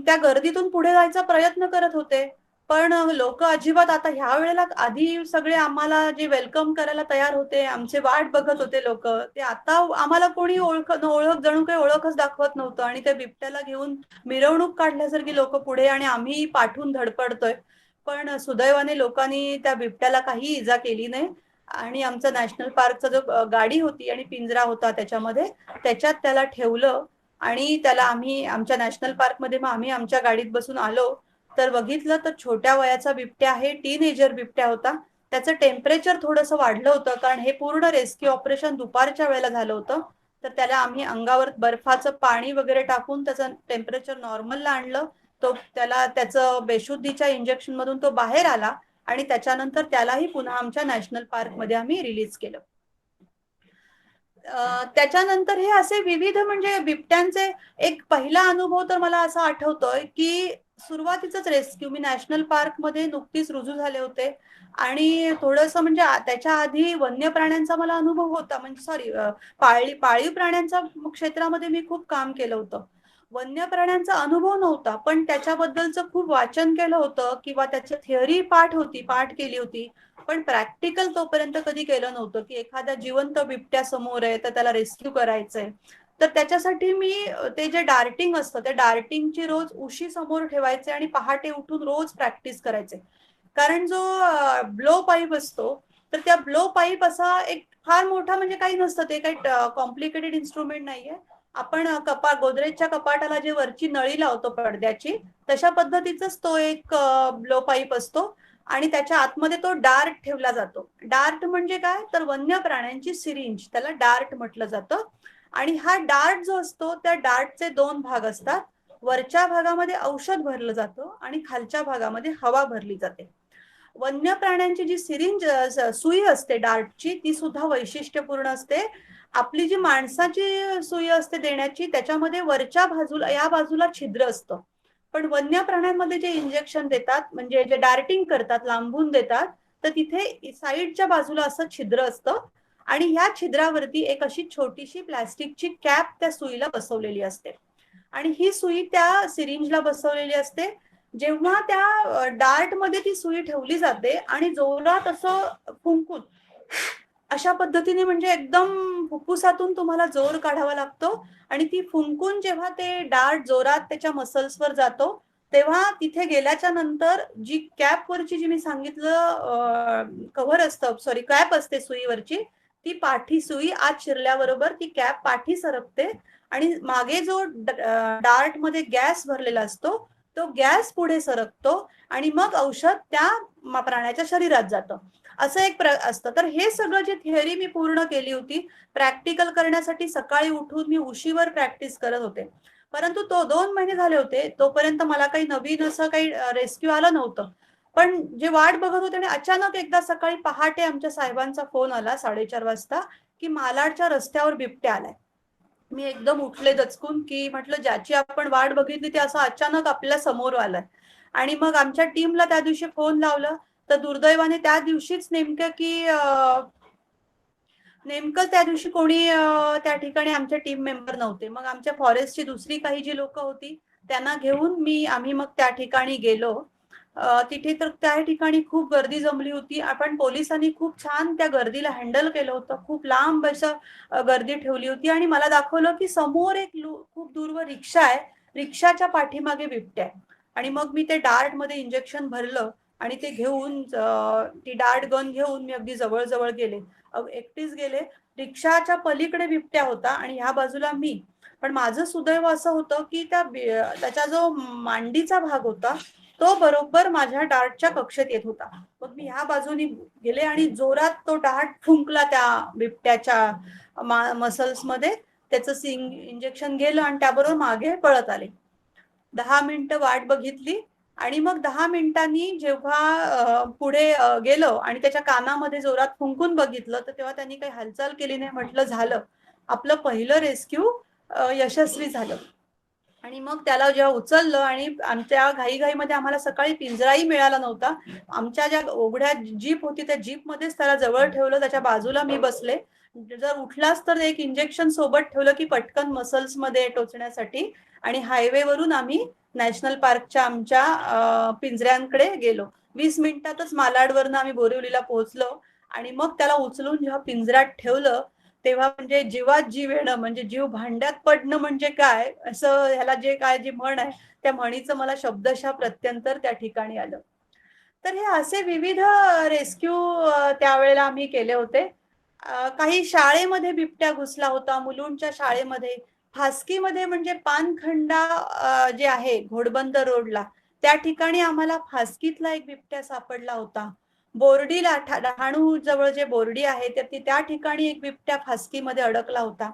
Speaker 1: त्या गर्दीतून पुढे जायचा प्रयत्न करत होते. पण लोक अजिबात, आता ह्या वेळेला आधी सगळे आम्हाला जे वेलकम करायला तयार होते, आमचे वाट बघत होते लोक, ते आता आम्हाला कोणी ओळख जणू काही ओळखच दाखवत नव्हतं. आणि त्या बिबट्याला घेऊन मिरवणूक काढल्यासारखी लोक पुढे आणि आम्ही पाठून धडपडतोय. पण सुदैवाने लोकांनी त्या बिबट्याला काही इजा केली नाही. आणि आमचा नॅशनल पार्कचा जो गाडी होती आणि पिंजरा होता त्याच्यामध्ये, त्याच्यात त्याला ठेवलं. आणि त्याला आम्ही आमच्या नॅशनल पार्कमध्ये मग आम्ही आमच्या गाडीत बसून आलो. तर बघितलं तर छोट्या वयाचा बिबट्या आहे, टीनेजर बिबट्या होता. त्याचं टेम्परेचर थोडंसं वाढलं होतं, कारण हे पूर्ण रेस्क्यू ऑपरेशन दुपारच्या वेळेला झालं होतं. तर त्याला आम्ही अंगावर बर्फाचं पाणी वगैरे टाकून त्याचं टेम्परेचर नॉर्मलला आणलं. तो त्याला त्याचं बेशुद्धीच्या इंजेक्शन मधून तो बाहेर आला आणि त्याच्यानंतर त्यालाही पुन्हा आमच्या नॅशनल पार्कमध्ये आम्ही रिलीज केलं. त्याच्यानंतर हे असे विविध म्हणजे बिबट्यांचे एक पहिला अनुभव तर मला असा आठवतोय की सुरुवातीचंच रेस्क्यू, मी नॅशनल पार्क मध्ये नुकतीच रुजू झाले होते आणि थोडंसं म्हणजे त्याच्या आधी वन्य प्राण्यांचा मला अनुभव होता, म्हणजे सॉरी पाळीव प्राण्यांच्या क्षेत्रामध्ये मी खूप काम केलं होतं. वन्य प्राण्यांचा अनुभव नव्हता, पण त्याच्याबद्दलचं खूप वाचन केलं होतं किंवा त्याची थिअरी पाठ केली होती. पण प्रॅक्टिकल तोपर्यंत कधी केलं नव्हतं की एखाद्या जिवंत बिबट्या समोर आहे तर त्याला रेस्क्यू करायचंय. तर त्याच्यासाठी मी ते जे डार्टिंग असतं त्या डार्टिंगची रोज उशी समोर ठेवायचे आणि पहाटे उठून रोज प्रॅक्टिस करायचे. कारण जो ब्लो पाईप असतो तर त्या ब्लो पाईप असा एक फार मोठा म्हणजे काही नसतं, ते काही कॉम्प्लिकेटेड इन्स्ट्रुमेंट नाहीये. आपण गोदरेजच्या कपाटाला जे वरची नळी लावतो पडद्याची, तशा पद्धतीचाच तो एक ब्लो पाईप असतो. आणि त्याच्या आतमध्ये तो डार्ट ठेवला जातो. डार्ट म्हणजे काय, तर वन्य प्राण्यांची सिरिंज, त्याला डार्ट म्हटलं जातं. आणि हा डार्ट जो असतो त्या डार्टचे 2 भाग असतात. वरच्या भागामध्ये औषध भरलं जातं आणि खालच्या भागामध्ये हवा भरली जाते. वन्य प्राण्यांची जी सिरिंज सुई असते डार्टची, ती सुद्धा वैशिष्ट्यपूर्ण असते. आपली जी माणसाची सुई असते देण्याची, त्याच्यामध्ये वरच्या बाजूला, या बाजूला छिद्र असतं. पण वन्य प्राण्यांमध्ये जे इंजेक्शन देतात, म्हणजे जे डार्टिंग करतात, लांबून देतात, तर तिथे साईडच्या बाजूला असं छिद्र असतं आणि ह्या छिद्रावरती एक अशी छोटीशी प्लॅस्टिकची कॅप त्या सुईला बसवलेली असते आणि ही सुई त्या सिरिंजला बसवलेली असते. जेव्हा त्या डार्ट मध्ये ती सुई ठेवली जाते आणि जोरात असं फुंकून अशा पद्धतीने, म्हणजे एकदम फुफ्फुसातून तुम्हाला जोर काढावा लागतो आणि ती फुंकून जेव्हा ते डार्ट जोरात त्याच्या मसल्सवर जातो, तेव्हा तिथे गेल्याच्या नंतर जी कॅप वरची, जी मी सांगितलं कव्हर असतं, सॉरी कॅप असते सुईवरची, ती पाठी सुई आत शिरल्याबरोबर ती कॅप पाठी सरकते आणि मागे जो डार्ट मध्ये गॅस भरलेला असतो, तो गॅस पुढे सरकतो आणि मग औषध त्या प्राण्याच्या शरीरात जातं. असं एक असतं. तर हे सगळं जे थिअरी मी पूर्ण केली होती, प्रॅक्टिकल करण्यासाठी सकाळी उठून मी उशीवर प्रॅक्टिस करत होते. परंतु तो 2 महिने झाले होते, तोपर्यंत मला काही नवीन असं काही रेस्क्यू आलं नव्हतं. पण जे वाट बघत होते आणि अचानक एकदा सकाळी पहाटे आमच्या साहेबांचा फोन आला 4:30 वाजता, की मालाडच्या रस्त्यावर बिबट्या आलाय. मी एकदम उठले दचकून, की म्हटलं ज्याची आपण वाट बघितली ते असं अचानक आपल्या समोर आलंय. आणि मग आमच्या टीमला त्या दिवशी फोन लावला, तर दुर्दैवाने त्या दिवशीच नेमकं त्या दिवशी कोणी त्या ठिकाणी आमचे टीम मेंबर नव्हते. मग आमच्या फॉरेस्टची दुसरी काही जी लोक होती त्यांना घेऊन आम्ही मग त्या ठिकाणी गेलो. तिथे तर त्या ठिकाणी खूप गर्दी जमली होती. आपण पोलिसांनी खूप छान त्या गर्दीला हँडल केलं होतं. खूप लांब असं गर्दी ठेवली होती आणि मला दाखवलं की समोर एक खूप दूरवर रिक्षा आहे, रिक्षाच्या पाठीमागे बिबट्या आहे. आणि मग मी ते डार्ट मध्ये इंजेक्शन भरलं आणि ते घेऊन ती डार्ट गन घेऊन मी अगदी जवळ जवळ गेले. एकटीच गेले. रिक्षाच्या पलीकडे बिबट्या होता आणि ह्या बाजूला मी. पण माझं सुदैव असं होतं की त्याचा जो मांडीचा भाग होता, तो बरोबर माझ्या डार्टच्या कक्षेत येत होता. मग मी ह्या बाजूनी गेले आणि जोरात तो डार्ट फुंकला त्या बिबट्याच्या मसल्स मध्ये. त्याचं इंजेक्शन गेलं आणि त्याबरोबर मागे पळत आले. 10 मिनिटं वाट बघितली आणि मग 10 मिनिटांनी जेव्हा पुढे गेलो आणि त्याच्या कानामध्ये जोरात फुंकून बघितलं, तर तेव्हा त्यांनी काही हालचाल केली नाही. म्हटलं झालं, आपलं पहिलं रेस्क्यू यशस्वी झालं. आणि मग त्याला जेव्हा उचललं आणि आमच्या घाईघाईमध्ये आम्हाला सकाळी पिंजराही मिळाला नव्हता. आमच्या ज्या उघड्या जीप होती त्या जीप मध्येच त्याला जवळ ठेवलं, त्याच्या बाजूला मी बसले. जर उठलाच तर एक इंजेक्शन सोबत ठेवलं की पटकन मसल्स मध्ये टोचण्यासाठी. आणि हायवे वरून आम्ही नॅशनल पार्कच्या आमच्या पिंजऱ्यांकडे गेलो. 20 मिनिटातच मालाडवरनं आम्ही बोरिवलीला पोहोचलो आणि मग त्याला उचलून जेव्हा पिंजऱ्यात ठेवलं, तेव्हा म्हणजे जीवात जीव येणं, म्हणजे जीव भांड्यात पडणं म्हणजे काय, असं ह्याला जे काय जी म्हण आहे, त्या म्हणीचं मला शब्दशः प्रत्यंतर त्या ठिकाणी आलं. तर हे असे विविध रेस्क्यू त्यावेळेला आम्ही केले होते. काही शाळेमध्ये बिबट्या घुसला होता, मुलुंडच्या शाळेमध्ये. फास्कीमध्ये म्हणजे पानखंडा जे आहे घोडबंदर रोडला, त्या ठिकाणी आम्हाला फास्कीतला एक बिबट्या सापडला होता. बोर्डीला डहाणू जवळ जे बोर्डी आहे तर त्या ठिकाणी एक बिबट्या फास्कीमध्ये अडकला होता.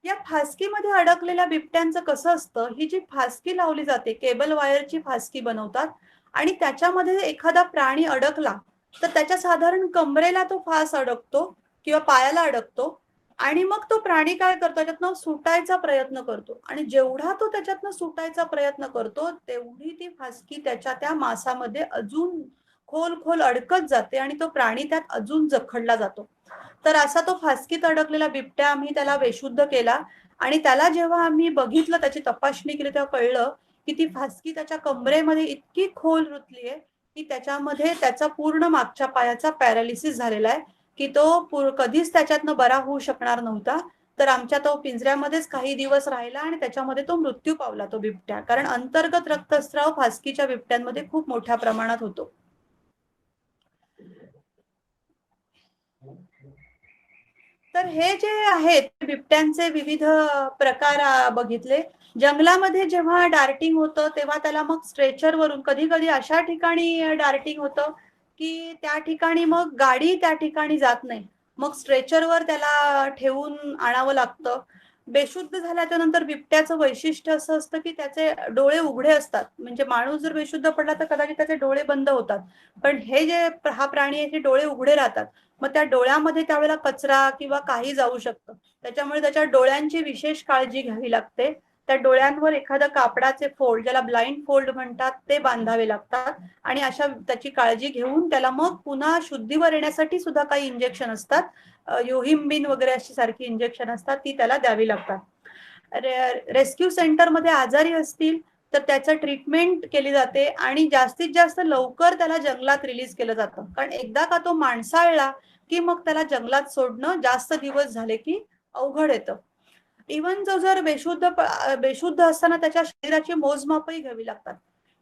Speaker 1: या फास्कीमध्ये अडकलेल्या बिबट्यांचं कसं असतं, ही जी फास्की लावली जाते, केबल वायरची फास्की बनवतात आणि त्याच्यामध्ये एखादा प्राणी अडकला तर त्याच्या साधारण कमरेला तो फास अडकतो किंवा पायाला अडकतो आणि मग तो प्राणी काय करतो, त्याच्यातनं सुटायचा प्रयत्न करतो आणि जेवढा तो त्याच्यातनं सुटायचा प्रयत्न करतो तेवढी ती फासकी त्याच्या त्या मांसामध्ये अजून खोल खोल अडकत जाते आणि तो प्राणी त्यात अजून जखडला जातो. तर असा तो फासकीत अडकलेला बिबट्या आम्ही त्याला बेशुद्ध केला आणि त्याला जेव्हा आम्ही बघितलं, त्याची तपासणी केली, तेव्हा कळलं की ती फासकी त्याच्या कमरेमध्ये इतकी खोल रुतली आहे की त्याच्यामध्ये त्याचा पूर्ण मागच्या पायाचा पॅरालिसिस झालेला आहे, की तो कधीच त्याच्यातनं बरा होऊ शकणार नव्हता. तर आमच्या तो पिंजऱ्यामध्येच काही दिवस राहिला आणि त्याच्यामध्ये तो मृत्यू पावला, तो बिबट्या. कारण अंतर्गत रक्तस्राव फासकीच्या बिबट्यांमध्ये खूप मोठ्या प्रमाणात होतो. तर हे जे आहेत बिबट्यांचे विविध प्रकार बघितले. जंगलामध्ये जेव्हा डार्टिंग होतं तेव्हा त्याला मग स्ट्रेचरवरून, कधी कधी अशा ठिकाणी डार्टिंग होतं की त्या ठिकाणी मग गाडी त्या ठिकाणी जात नाही, मग स्ट्रेचरवर त्याला ठेवून आणावं लागतं. बेशुद्ध झाल्याच्या नंतर बिबट्याचं वैशिष्ट्य असं असतं की त्याचे डोळे उघडे असतात. म्हणजे माणूस जर बेशुद्ध पडला तर कदाचित त्याचे डोळे बंद होतात, पण हे जे हा प्राणी आहे ते डोळे उघडे राहतात. मग त्या डोळ्यामध्ये त्यावेळेला कचरा किंवा काही जाऊ शकतं, त्याच्यामुळे त्याच्या डोळ्यांची विशेष काळजी घ्यावी लागते. त्या डोळ्यांवर एखादं कापडाचे फोल्ड, ज्याला ब्लाइंड फोल्ड म्हणतात, ते बांधावे लागतात. आणि अशा त्याची काळजी घेऊन त्याला मग पुन्हा शुद्धीवर येण्यासाठी सुद्धा काही इंजेक्शन असतात. योहिम्बिन वगैरे अशी सारखी इंजेक्शन असतात, ती त्याला द्यावी लागतात. रेस्क्यू सेंटरमध्ये आजारी असतील तर त्याचं ट्रीटमेंट केली जाते आणि जास्तीत जास्त लवकर त्याला जंगलात रिलीज केलं जातं. कारण एकदा का तो माणसाळला की मग त्याला जंगलात सोडणं जास्त दिवस झाले की अवघड येतं. इवन जो जर बेशुद्ध असताना त्याच्या शरीराची मोजमापही घ्यावी लागतात.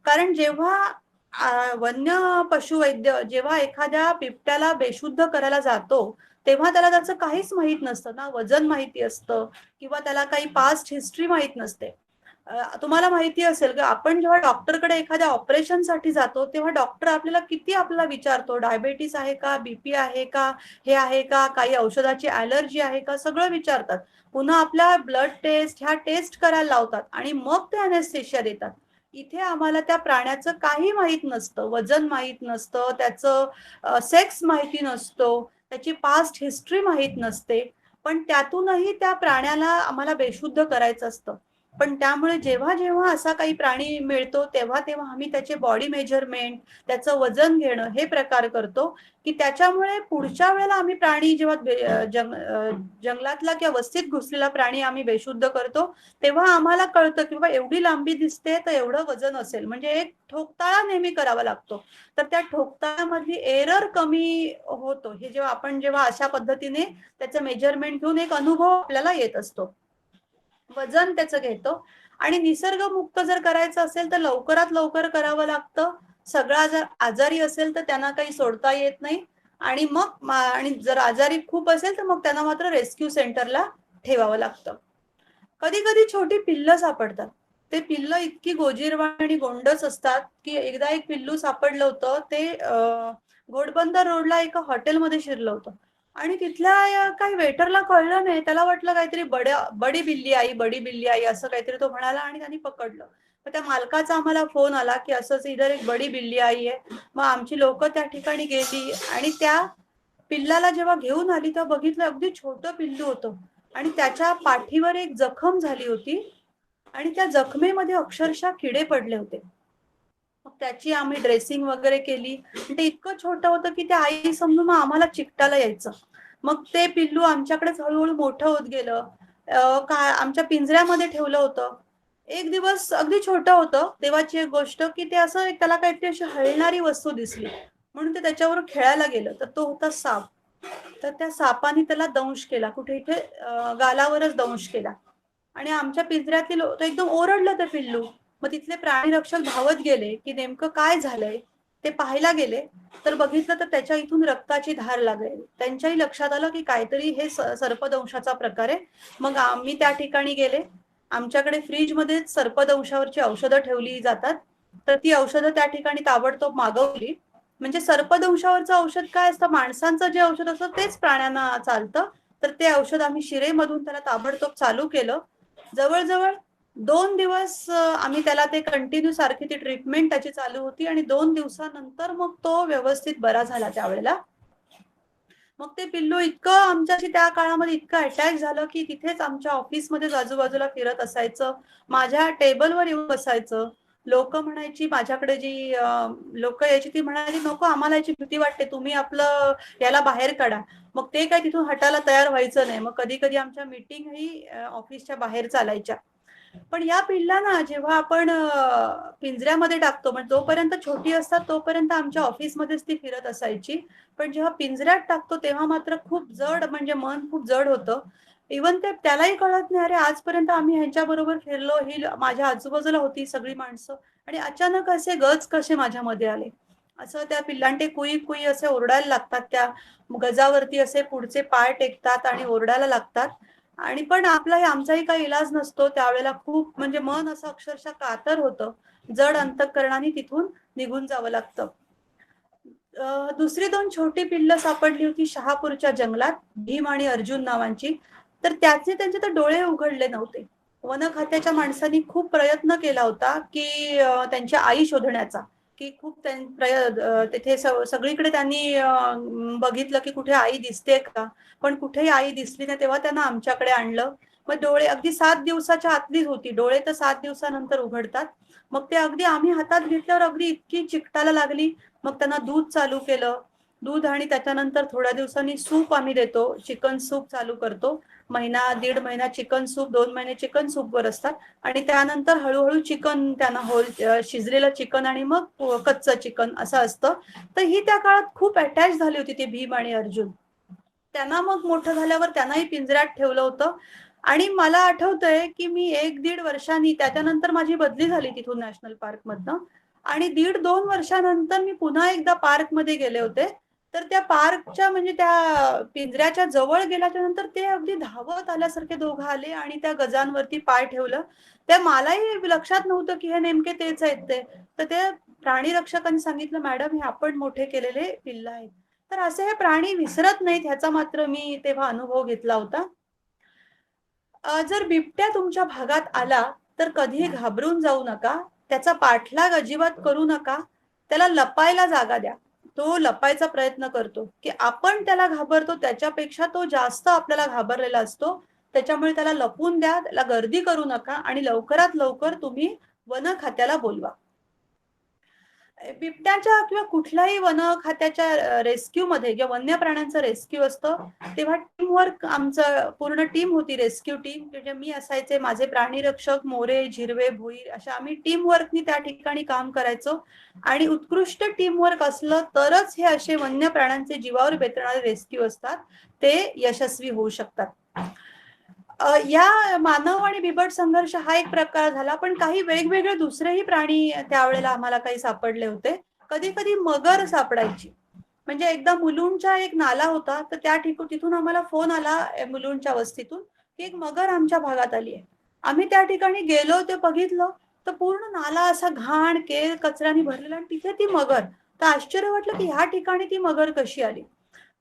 Speaker 1: कारण जेव्हा वन्य पशुवैद्य जेव्हा एखाद्या बिबट्याला बेशुद्ध करायला जातो, तेव्हा त्याला त्याचं काहीच माहित नसतं ना. वजन माहिती असतं किंवा त्याला काही पास्ट हिस्ट्री माहित नसते. तुम्हाला माहिती असेल की आपण जेव्हा डॉक्टरकडे एखाद्या ऑपरेशनसाठी जातो, तेव्हा डॉक्टर आपल्याला विचारतो, डायबिटीस आहे का, बीपी आहे का, हे आहे का, काही औषधाची ॲलर्जी आहे का, सगळं विचारतात. पुन्हा आपल्या ब्लड टेस्ट ह्या टेस्ट करायला लावतात आणि मग ते अनेस्थेशिया देतात. इथे आम्हाला त्या प्राण्याचं काही माहित नसतं, वजन माहित नसतं, त्याचं सेक्स माहिती नसतो, त्याची पास्ट हिस्ट्री माहित नसते. पण त्यातूनही त्या प्राण्याला आम्हाला बेशुद्ध करायचं असतं. पण त्यामुळे जेव्हा जेव्हा असा काही प्राणी मिळतो तेव्हा तेव्हा आम्ही त्याचे बॉडी मेजरमेंट, त्याचं वजन घेणं हे प्रकार करतो, की त्याच्यामुळे पुढच्या वेळेला आम्ही प्राणी जेव्हा जंगलातला किंवा वस्तीत घुसलेला प्राणी आम्ही बेशुद्ध करतो, तेव्हा आम्हाला कळतं की बाबा एवढी लांबी दिसते तर एवढं वजन असेल. म्हणजे एक ठोकताळा नेहमी करावा लागतो. तर त्या ठोकताळ्यामधली एरर कमी होतो. हे जेव्हा अशा पद्धतीने त्याचं मेजरमेंट घेऊन एक अनुभव आपल्याला येत असतो. वजन त्याचं घेतो आणि निसर्गमुक्त जर करायचं असेल तर लवकरात लवकर करावं लागतं. सगळा जर आजारी असेल तर त्यांना काही सोडता येत नाही. आणि मग आणि जर आजारी खूप असेल तर मग त्यांना मात्र रेस्क्यू सेंटरला ठेवावं लागतं. कधी कधी छोटी पिल्लं सापडतात. ते पिल्लं इतकी गोजीरवाण आणि गोंडस असतात की एकदा एक पिल्लू सापडलं होतं. ते घोडबंदर रोडला एका हॉटेलमध्ये शिरलं होतं आणि तिथल्या काही वेटरला कळलं नाही. त्याला वाटलं काहीतरी बडी बिल्ली आई असं काहीतरी तो म्हणाला आणि त्यांनी पकडलं. तर त्या मालकाचा आम्हाला फोन आला की असंच इधर एक बडी बिल्ली आई आहे. मग आमची लोक त्या ठिकाणी गेली आणि त्या पिल्लाला जेव्हा घेऊन आली तर बघितलं अगदी छोटं पिल्लू होतं आणि त्याच्या पाठीवर एक जखम झाली होती आणि त्या जखमेमध्ये अक्षरशः किडे पडले होते. मग त्याची आम्ही ड्रेसिंग वगैरे केली. ते इतकं छोटं होतं की त्या आई समजून मग आम्हाला चिकटायला यायचं. मग ते पिल्लू आमच्याकडेच हळूहळू मोठं होत गेलं. काय आमच्या पिंजऱ्यामध्ये ठेवलं होतं. एक दिवस अगदी छोटं होतं, तेव्हाची एक गोष्ट की ते असं त्याला काहीतरी अशी हलणारी वस्तू दिसली. म्हणून ते त्याच्यावर खेळायला गेलं, तर तो होता साप. तर त्या सापाने त्याला दंश केला. कुठे इथे गालावरच दंश केला. आणि आमच्या पिंजऱ्यातील तो एकदम ओरडलं ते पिल्लू. मग तिथले प्राणीरक्षक धावत गेले की नेमकं काय झालंय ते पाहायला गेले. तर बघितलं तर त्याच्या इथून रक्ताची धार लागली. त्यांच्याही लक्षात आलं की काहीतरी हे सर्पदंशाचा प्रकार आहे. मग आम्ही त्या ठिकाणी गेले. आमच्याकडे फ्रीजमध्ये सर्पदंशावरची औषधं ठेवली जातात. तर ती औषधं त्या ठिकाणी ताबडतोब मागवली. म्हणजे सर्पदंशावरचं औषध काय असतं, माणसांचं जे औषध असतं तेच प्राण्यांना चालतं. तर ते औषध आम्ही शिरेमधून त्याला ताबडतोब चालू केलं. जवळजवळ 2 दिवस आम्ही त्याला ते कंटिन्यू सारखी ती ट्रीटमेंट त्याची चालू होती आणि 2 दिवसानंतर मग तो व्यवस्थित बरा झाला त्यावेळेला. मग ते पिल्लू इतकं आमच्याशी त्या काळामध्ये इतकं अटॅच झालं की तिथेच आमच्या ऑफिसमध्येच आजूबाजूला फिरत असायचं. माझ्या टेबलवर येऊन बसायचं. लोक म्हणायची माझ्याकडे जी लोक यायची ती म्हणायची, नको आम्हाला याची भीती वाटते, तुम्ही आपलं याला बाहेर काढा. मग ते काय तिथून हटायला तयार व्हायचं नाही. मग कधी कधी आमच्या मीटिंगही ऑफिसच्या बाहेर चालायच्या. पण या पिल्लांना जेव्हा आपण पिंजऱ्यामध्ये टाकतो, म्हणजे जोपर्यंत छोटी असतात तोपर्यंत आमच्या ऑफिसमध्येच ती फिरत असायची. पण जेव्हा पिंजऱ्यात टाकतो तेव्हा मात्र खूप जड, म्हणजे मन खूप जड होतं. इवन ते त्यालाही कळत नाही, अरे आजपर्यंत आम्ही ह्यांच्या बरोबर फिरलो, ही माझ्या आजूबाजूला होती सगळी माणसं आणि अचानक असे गज कसे माझ्यामध्ये आले. असं त्या पिल्लांटे कुई कुई असे ओरडायला लागतात. त्या गजावरती असे पुढचे पाय टेकतात आणि ओरडायला लागतात. आणि पण आमचाही काही इलाज नसतो त्यावेळेला. खूप म्हणजे मन असं अक्षरशः कातर होतं. जड अंतःकरणाने तिथून निघून जावं लागतं. दुसरी 2 छोटी पिल्लं सापडली होती शहापूरच्या जंगलात, भीम आणि अर्जुन नावांची. तर त्यांचे तर डोळे उघडले नव्हते. वन खात्याच्या माणसांनी खूप प्रयत्न केला होता की त्यांची आई शोधण्याचा, की खूप तिथे सगळीकडे त्यांनी बघितलं की कुठे आई दिसते का, पण कुठेही आई दिसली नाही. तेव्हा त्यांना आमच्याकडे आणलं. मग डोळे अगदी 7 दिवसाच्या आतलीच होती. डोळे तर 7 दिवसानंतर उघडतात. मग ते अगदी आम्ही हातात घेतल्यावर अगदी इतकी चिकटायला लागली. मग त्यांना दूध चालू केलं. दूध आणि त्याच्यानंतर थोड्या दिवसांनी सूप आम्ही देतो. चिकन सूप चालू करतो. महिना, दीड महिना चिकन सूप, 2 महिने चिकन सूपवर असतात आणि त्यानंतर हळूहळू चिकन त्यांना शिजलेलं चिकन आणि मग कच्चं चिकन असं असतं. तर ही त्या काळात खूप अटॅच झाली होती ती भीम आणि अर्जुन. त्यांना मग मोठं झाल्यावर त्यांनाही पिंजऱ्यात ठेवलं होतं आणि मला आठवतंय की मी 1-1.5 वर्षांनी त्याच्यानंतर माझी बदली झाली तिथून नॅशनल पार्क मधनं आणि 1.5-2 वर्षानंतर मी पुन्हा एकदा पार्क मध्ये गेले होते. तर त्या पार्कच्या म्हणजे त्या पिंजऱ्याच्या जवळ गेल्याच्या नंतर ते अगदी धावत आल्यासारखे दोघं आले आणि त्या गजांवरती पाय ठेवलं. ते मलाही लक्षात नव्हतं की हे नेमके तेच आहेत ते. तर ते प्राणी रक्षकांनी सांगितलं, मॅडम हे आपण मोठे केलेले पिल्लं आहेत. तर असे हे प्राणी विसरत नाहीत ह्याचा मात्र मी तेव्हा अनुभव घेतला होता. जर बिबट्या तुमच्या भागात आला तर कधीही घाबरून जाऊ नका. त्याचा पाठलाग अजिबात करू नका. त्याला लपायला जागा द्या. तो लपायचा प्रयत्न करतो की आपण त्याला घाबरतो त्याच्यापेक्षा तो जास्त आपल्याला घाबरलेला असतो. त्याच्यामुळे त्याला लपवून द्या, त्याला गर्दी करू नका आणि लवकरात लवकर तुम्ही वन खात्याला बोलवा. बिबट्याच्या किंवा कुठल्याही वन खात्याच्या रेस्क्यू मध्ये किंवा वन्य प्राण्यांचं रेस्क्यू असतं तेव्हा टीम वर्क, आमचं पूर्ण टीम होती, रेस्क्यू टीम. म्हणजे मी असायचे, माझे प्राणी रक्षक मोरे, झिरवे, भुईर अशा आम्ही टीम वर्कनी त्या ठिकाणी काम करायचो आणि उत्कृष्ट टीम वर्क असलं तरच हे असे वन्य प्राण्यांचे जीवावर बेतणारे रेस्क्यू असतात ते यशस्वी होऊ शकतात. या मानव आणि बिबट संघर्ष हा एक प्रकार झाला, पण काही वेगवेगळे दुसरेही प्राणी त्यावेळेला आम्हाला काही सापडले होते. कधी कधी मगर सापडायची. म्हणजे एकदा मुलुंडचा एक नाला होता, तर तिथून आम्हाला फोन आला मुलुंडच्या वस्तीतून की एक मगर आमच्या भागात आली आहे. आम्ही त्या ठिकाणी गेलो, ते बघितलं तर पूर्ण नाला असा घाण केर कचऱ्याने भरलेला आणि तिथे ती मगर. तर आश्चर्य वाटलं की ह्या ठिकाणी ती मगर कशी आली.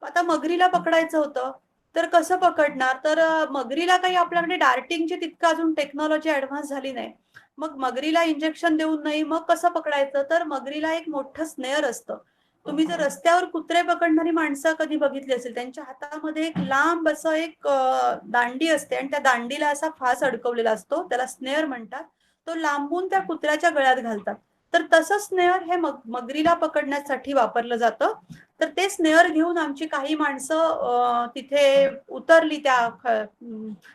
Speaker 1: आता मगरीला पकडायचं होतं तर कसं पकडणार. तर मगरीला काही आपल्याकडे डार्टिंगची तितकं अजून टेक्नॉलॉजी ऍडव्हान्स झाली नाही. मग मगरीला इंजेक्शन देऊन नाही, मग कसं पकडायचं. तर मगरीला एक मोठं स्नेअर असतं. तुम्ही जर रस्त्यावर कुत्रे पकडणारी माणसं कधी बघितली असेल, त्यांच्या हातामध्ये एक लांब असं एक दांडी असते आणि त्या दांडीला असा फास अडकवलेला असतो, त्याला स्नेअर म्हणतात. तो लांबून त्या कुत्र्याच्या गळ्यात घालतात. तर तसं स्नेअर हे मगरीला पकडण्यासाठी वापरलं जातं. तर ते स्नेअर घेऊन आमची काही माणसं तिथे उतरली त्या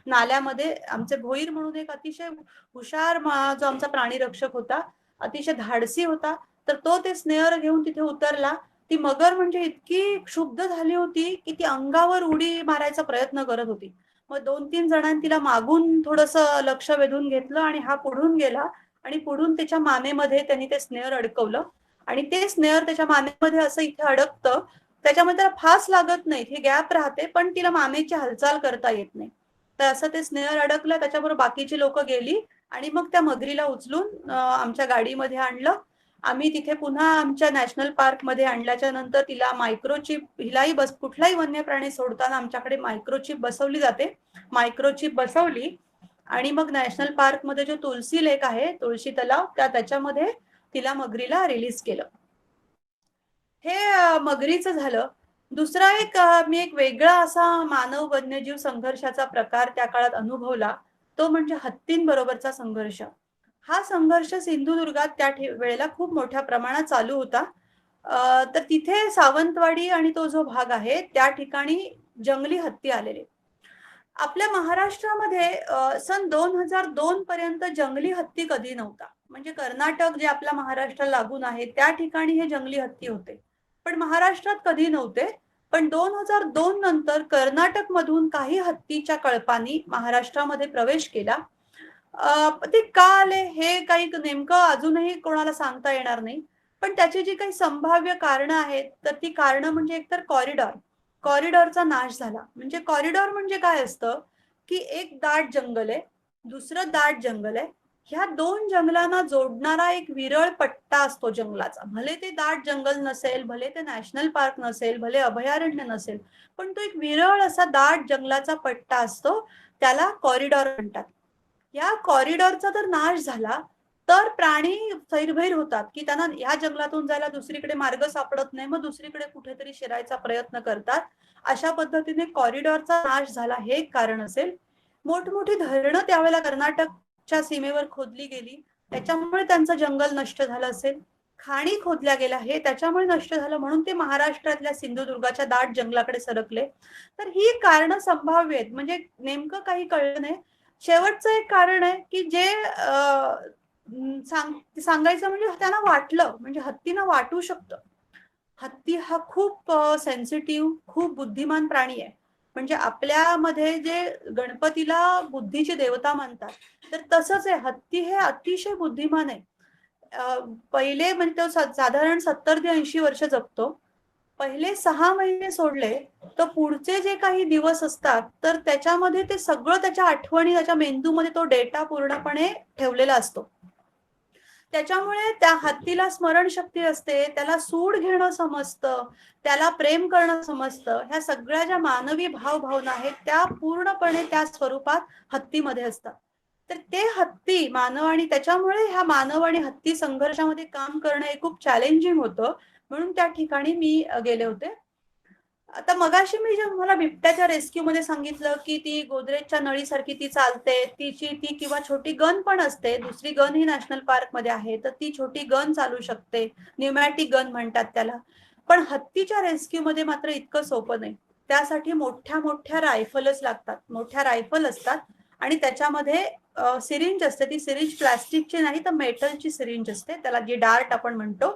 Speaker 1: नाल्यामध्ये. आमचे भोईर म्हणून एक अतिशय हुशार जो आमचा प्राणी रक्षक होता, अतिशय धाडसी होता, तर तो ते स्नेअर घेऊन तिथे उतरला. ती मगर म्हणजे इतकी क्षुब्ध झाली होती की ती अंगावर उडी मारायचा प्रयत्न करत होती. मग 2-3 जणांनी तिला मागून थोडस लक्ष वेधून घेतलं आणि हा पुढून गेला आणि पुढून त्याच्या मानेमध्ये त्यांनी ते स्नेअर अडकवलं आणि ते स्नेअर त्याच्या मानेमध्ये असं इथे अडकतं. त्याच्यामध्ये त्याला फास लागत नाही, हे गॅप राहते, पण तिला मानेची हालचाल करता येत नाही. तर असं ते स्नेअर अडकलं. त्याच्याबरोबर बाकीची लोक गेली आणि मग त्या मगरीला उचलून आमच्या गाडीमध्ये आणलं. आम्ही तिथे पुन्हा आमच्या नॅशनल पार्क मध्ये आणल्याच्या नंतर तिला मायक्रोचिप, हिलाही कुठलाही वन्य प्राणी सोडताना आमच्याकडे मायक्रोचिप बसवली जाते. मायक्रोचिप बसवली आणि मग नॅशनल पार्क मध्ये जो तुलसी लेक आहे, तुळशी तलाव, त्याच्यामध्ये तिला मगरीला रिलीज केलं. हे मगरीचं झालं. दुसरा मी एक वेगळा असा मानव वन्यजीव संघर्षाचा प्रकार त्या काळात अनुभवला, तो म्हणजे हत्तींबरोबरचा संघर्ष. हा संघर्ष सिंधुदुर्गात त्या वेळेला खूप मोठ्या प्रमाणात चालू होता. तर तिथे सावंतवाडी आणि तो जो भाग आहे त्या ठिकाणी जंगली हत्ती आलेले. आपल्या महाराष्ट्रामध्ये सन 2002 पर्यंत जंगली हत्ती कधी नव्हता. म्हणजे कर्नाटक जे आपल्या महाराष्ट्राला लागून आहे त्या ठिकाणी हे जंगली हत्ती होते, पण महाराष्ट्रात कधी नव्हते. पण 2002 नंतर कर्नाटक मधून काही हत्तीच्या कळपांनी महाराष्ट्रामध्ये प्रवेश केला. ते का आले हे काही नेमकं अजूनही कोणाला सांगता येणार नाही. पण त्याची जी काही संभाव्य कारणं आहेत, तर ती कारणं म्हणजे एकतर कॉरिडॉरचा नाश झाला. म्हणजे कॉरिडॉर म्हणजे काय असतं की एक दाट जंगल आहे, दुसरं दाट जंगल आहे, ह्या दोन जंगलांना जोडणारा एक विरळ पट्टा असतो जंगलाचा. भले ते दाट जंगल नसेल, भले ते नॅशनल पार्क नसेल, भले अभयारण्य नसेल, पण तो एक विरळ असा दाट जंगलाचा पट्टा असतो, त्याला कॉरिडॉर म्हणतात. या कॉरिडॉरचा जर नाश झाला तर प्राणी सैरभैर होतात, की त्यांना ह्या जंगलातून जायला दुसरीकडे मार्ग सापडत नाही, मग दुसरीकडे कुठेतरी शिरायचा प्रयत्न करतात. अशा पद्धतीने कॉरिडॉरचा नाश झाला हे एक कारण असेल. मोठमोठी धरणं त्यावेळेला कर्नाटकच्या सीमेवर खोदली गेली, त्याच्यामुळे त्यांचं जंगल नष्ट झालं असेल. खाणी खोदल्या गेल्या हे त्याच्यामुळे नष्ट झालं, म्हणून ते महाराष्ट्रातल्या सिंधुदुर्गाच्या दाट जंगलाकडे सरकले. तर ही कारणं संभाव्य आहेत, म्हणजे नेमकं काही कळलं नाही. शेवटचं एक कारण आहे की जे सांगायचं म्हणजे त्यांना वाटलं, म्हणजे हत्तीनं वाटू शकतं. हत्ती हा खूप सेन्सिटिव्ह, खूप बुद्धिमान प्राणी आहे. म्हणजे आपल्यामध्ये जे गणपतीला बुद्धीची देवता मानतात, तर तसंच आहे, हत्ती हे अतिशय बुद्धिमान आहे. पहिले म्हणजे तो साधारण 70 ते 80 वर्ष जगतो. पहिले 6 महिने सोडले तर पुढचे जे काही दिवस असतात, तर त्याच्यामध्ये ते सगळं त्याच्या आठवणी, त्याच्या मेंदूमध्ये तो डेटा पूर्णपणे ठेवलेला असतो. त्याच्यामुळे त्या हत्तीला स्मरणशक्ती असते, त्याला सूड घेणं समजतं, त्याला प्रेम करणं समजतं. ह्या सगळ्या ज्या मानवी भावभावना आहेत त्या पूर्णपणे त्या स्वरूपात हत्तीमध्ये असतात. तर ते हत्ती मानव, आणि त्याच्यामुळे ह्या मानव आणि हत्ती संघर्षामध्ये काम करणं हे खूप चॅलेंजिंग होतं. म्हणून त्या ठिकाणी मी गेले होते. आता मगाशी मी जे तुम्हाला बिबट्याच्या रेस्क्यू मध्ये सांगितलं की ती गोदरेजच्या नळीसारखी ती चालते, तिची ती किंवा छोटी गन पण असते. दुसरी गन ही नॅशनल पार्क मध्ये आहे, तर ती छोटी गन चालू शकते, न्यूमॅटिक गन म्हणतात त्याला. पण हत्तीच्या रेस्क्यू मध्ये मात्र इतकं सोपं नाही. त्यासाठी मोठ्या मोठ्या रायफलच लागतात, मोठ्या रायफल असतात, आणि त्याच्यामध्ये सिरिंज असते. ती सिरिंज प्लास्टिकची नाही तर मेटलची सिरिंज असते, त्याला जी डार्ट आपण म्हणतो,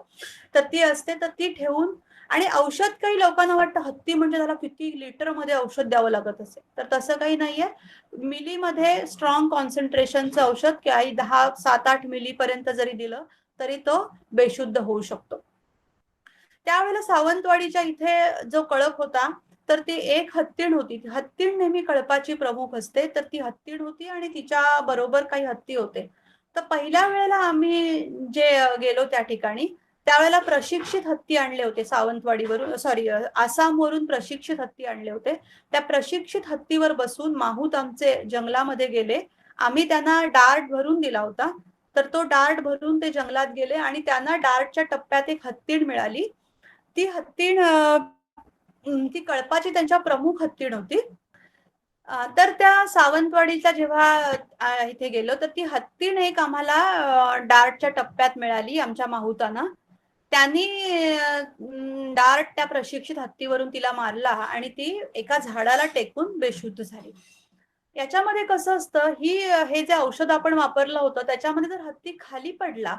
Speaker 1: तर ती असते. तर ती ठेवून, आणि औषध, काही लोकांना वाटतं हत्ती म्हणजे त्याला किती लिटर मध्ये औषध द्यावं लागत असेल, तर तसं काही नाहीये. मिलीमध्ये स्ट्रॉंग कॉन्सन्ट्रेशनचं औषध काही 10-7-8 मिली पर्यंत जरी दिलं तरी तो बेशुद्ध होऊ शकतो. त्यावेळेला सावंतवाडीच्या इथे जो कळप होता, तर ती एक हत्तीण होती. हत्तीण नेहमी कळपाची प्रमुख असते, तर ती हत्तीण होती आणि तिच्या बरोबर काही हत्ती होते. तर पहिल्या वेळेला आम्ही जे गेलो त्या ठिकाणी, त्यावेळेला प्रशिक्षित हत्ती आणले होते सावंतवाडीवरून, सॉरी, आसामवरून प्रशिक्षित हत्ती आणले होते. त्या प्रशिक्षित हत्तीवर बसून माहूत आमचे जंगलामध्ये गेले. आम्ही त्यांना डार्ट भरून दिला होता, तर तो डार्ट भरून ते जंगलात गेले आणि त्यांना डार्टच्या टप्प्यात एक हत्तीण मिळाली. ती हत्तीण ती कळपाची त्यांच्या प्रमुख हत्तीण होती. तर त्या सावंतवाडीच्या जेव्हा इथे गेलो, तर ती हत्तीण एक आम्हाला डार्टच्या टप्प्यात मिळाली आमच्या माहुताना. त्यांनी डार्ट त्या प्रशिक्षित हत्तीवरून तिला मारला आणि ती एका झाडाला टेकून बेशुद्ध झाली. याच्यामध्ये कसं असतं, हे जे औषध आपण वापरलं होतं त्याच्यामध्ये जर हत्ती खाली पडला,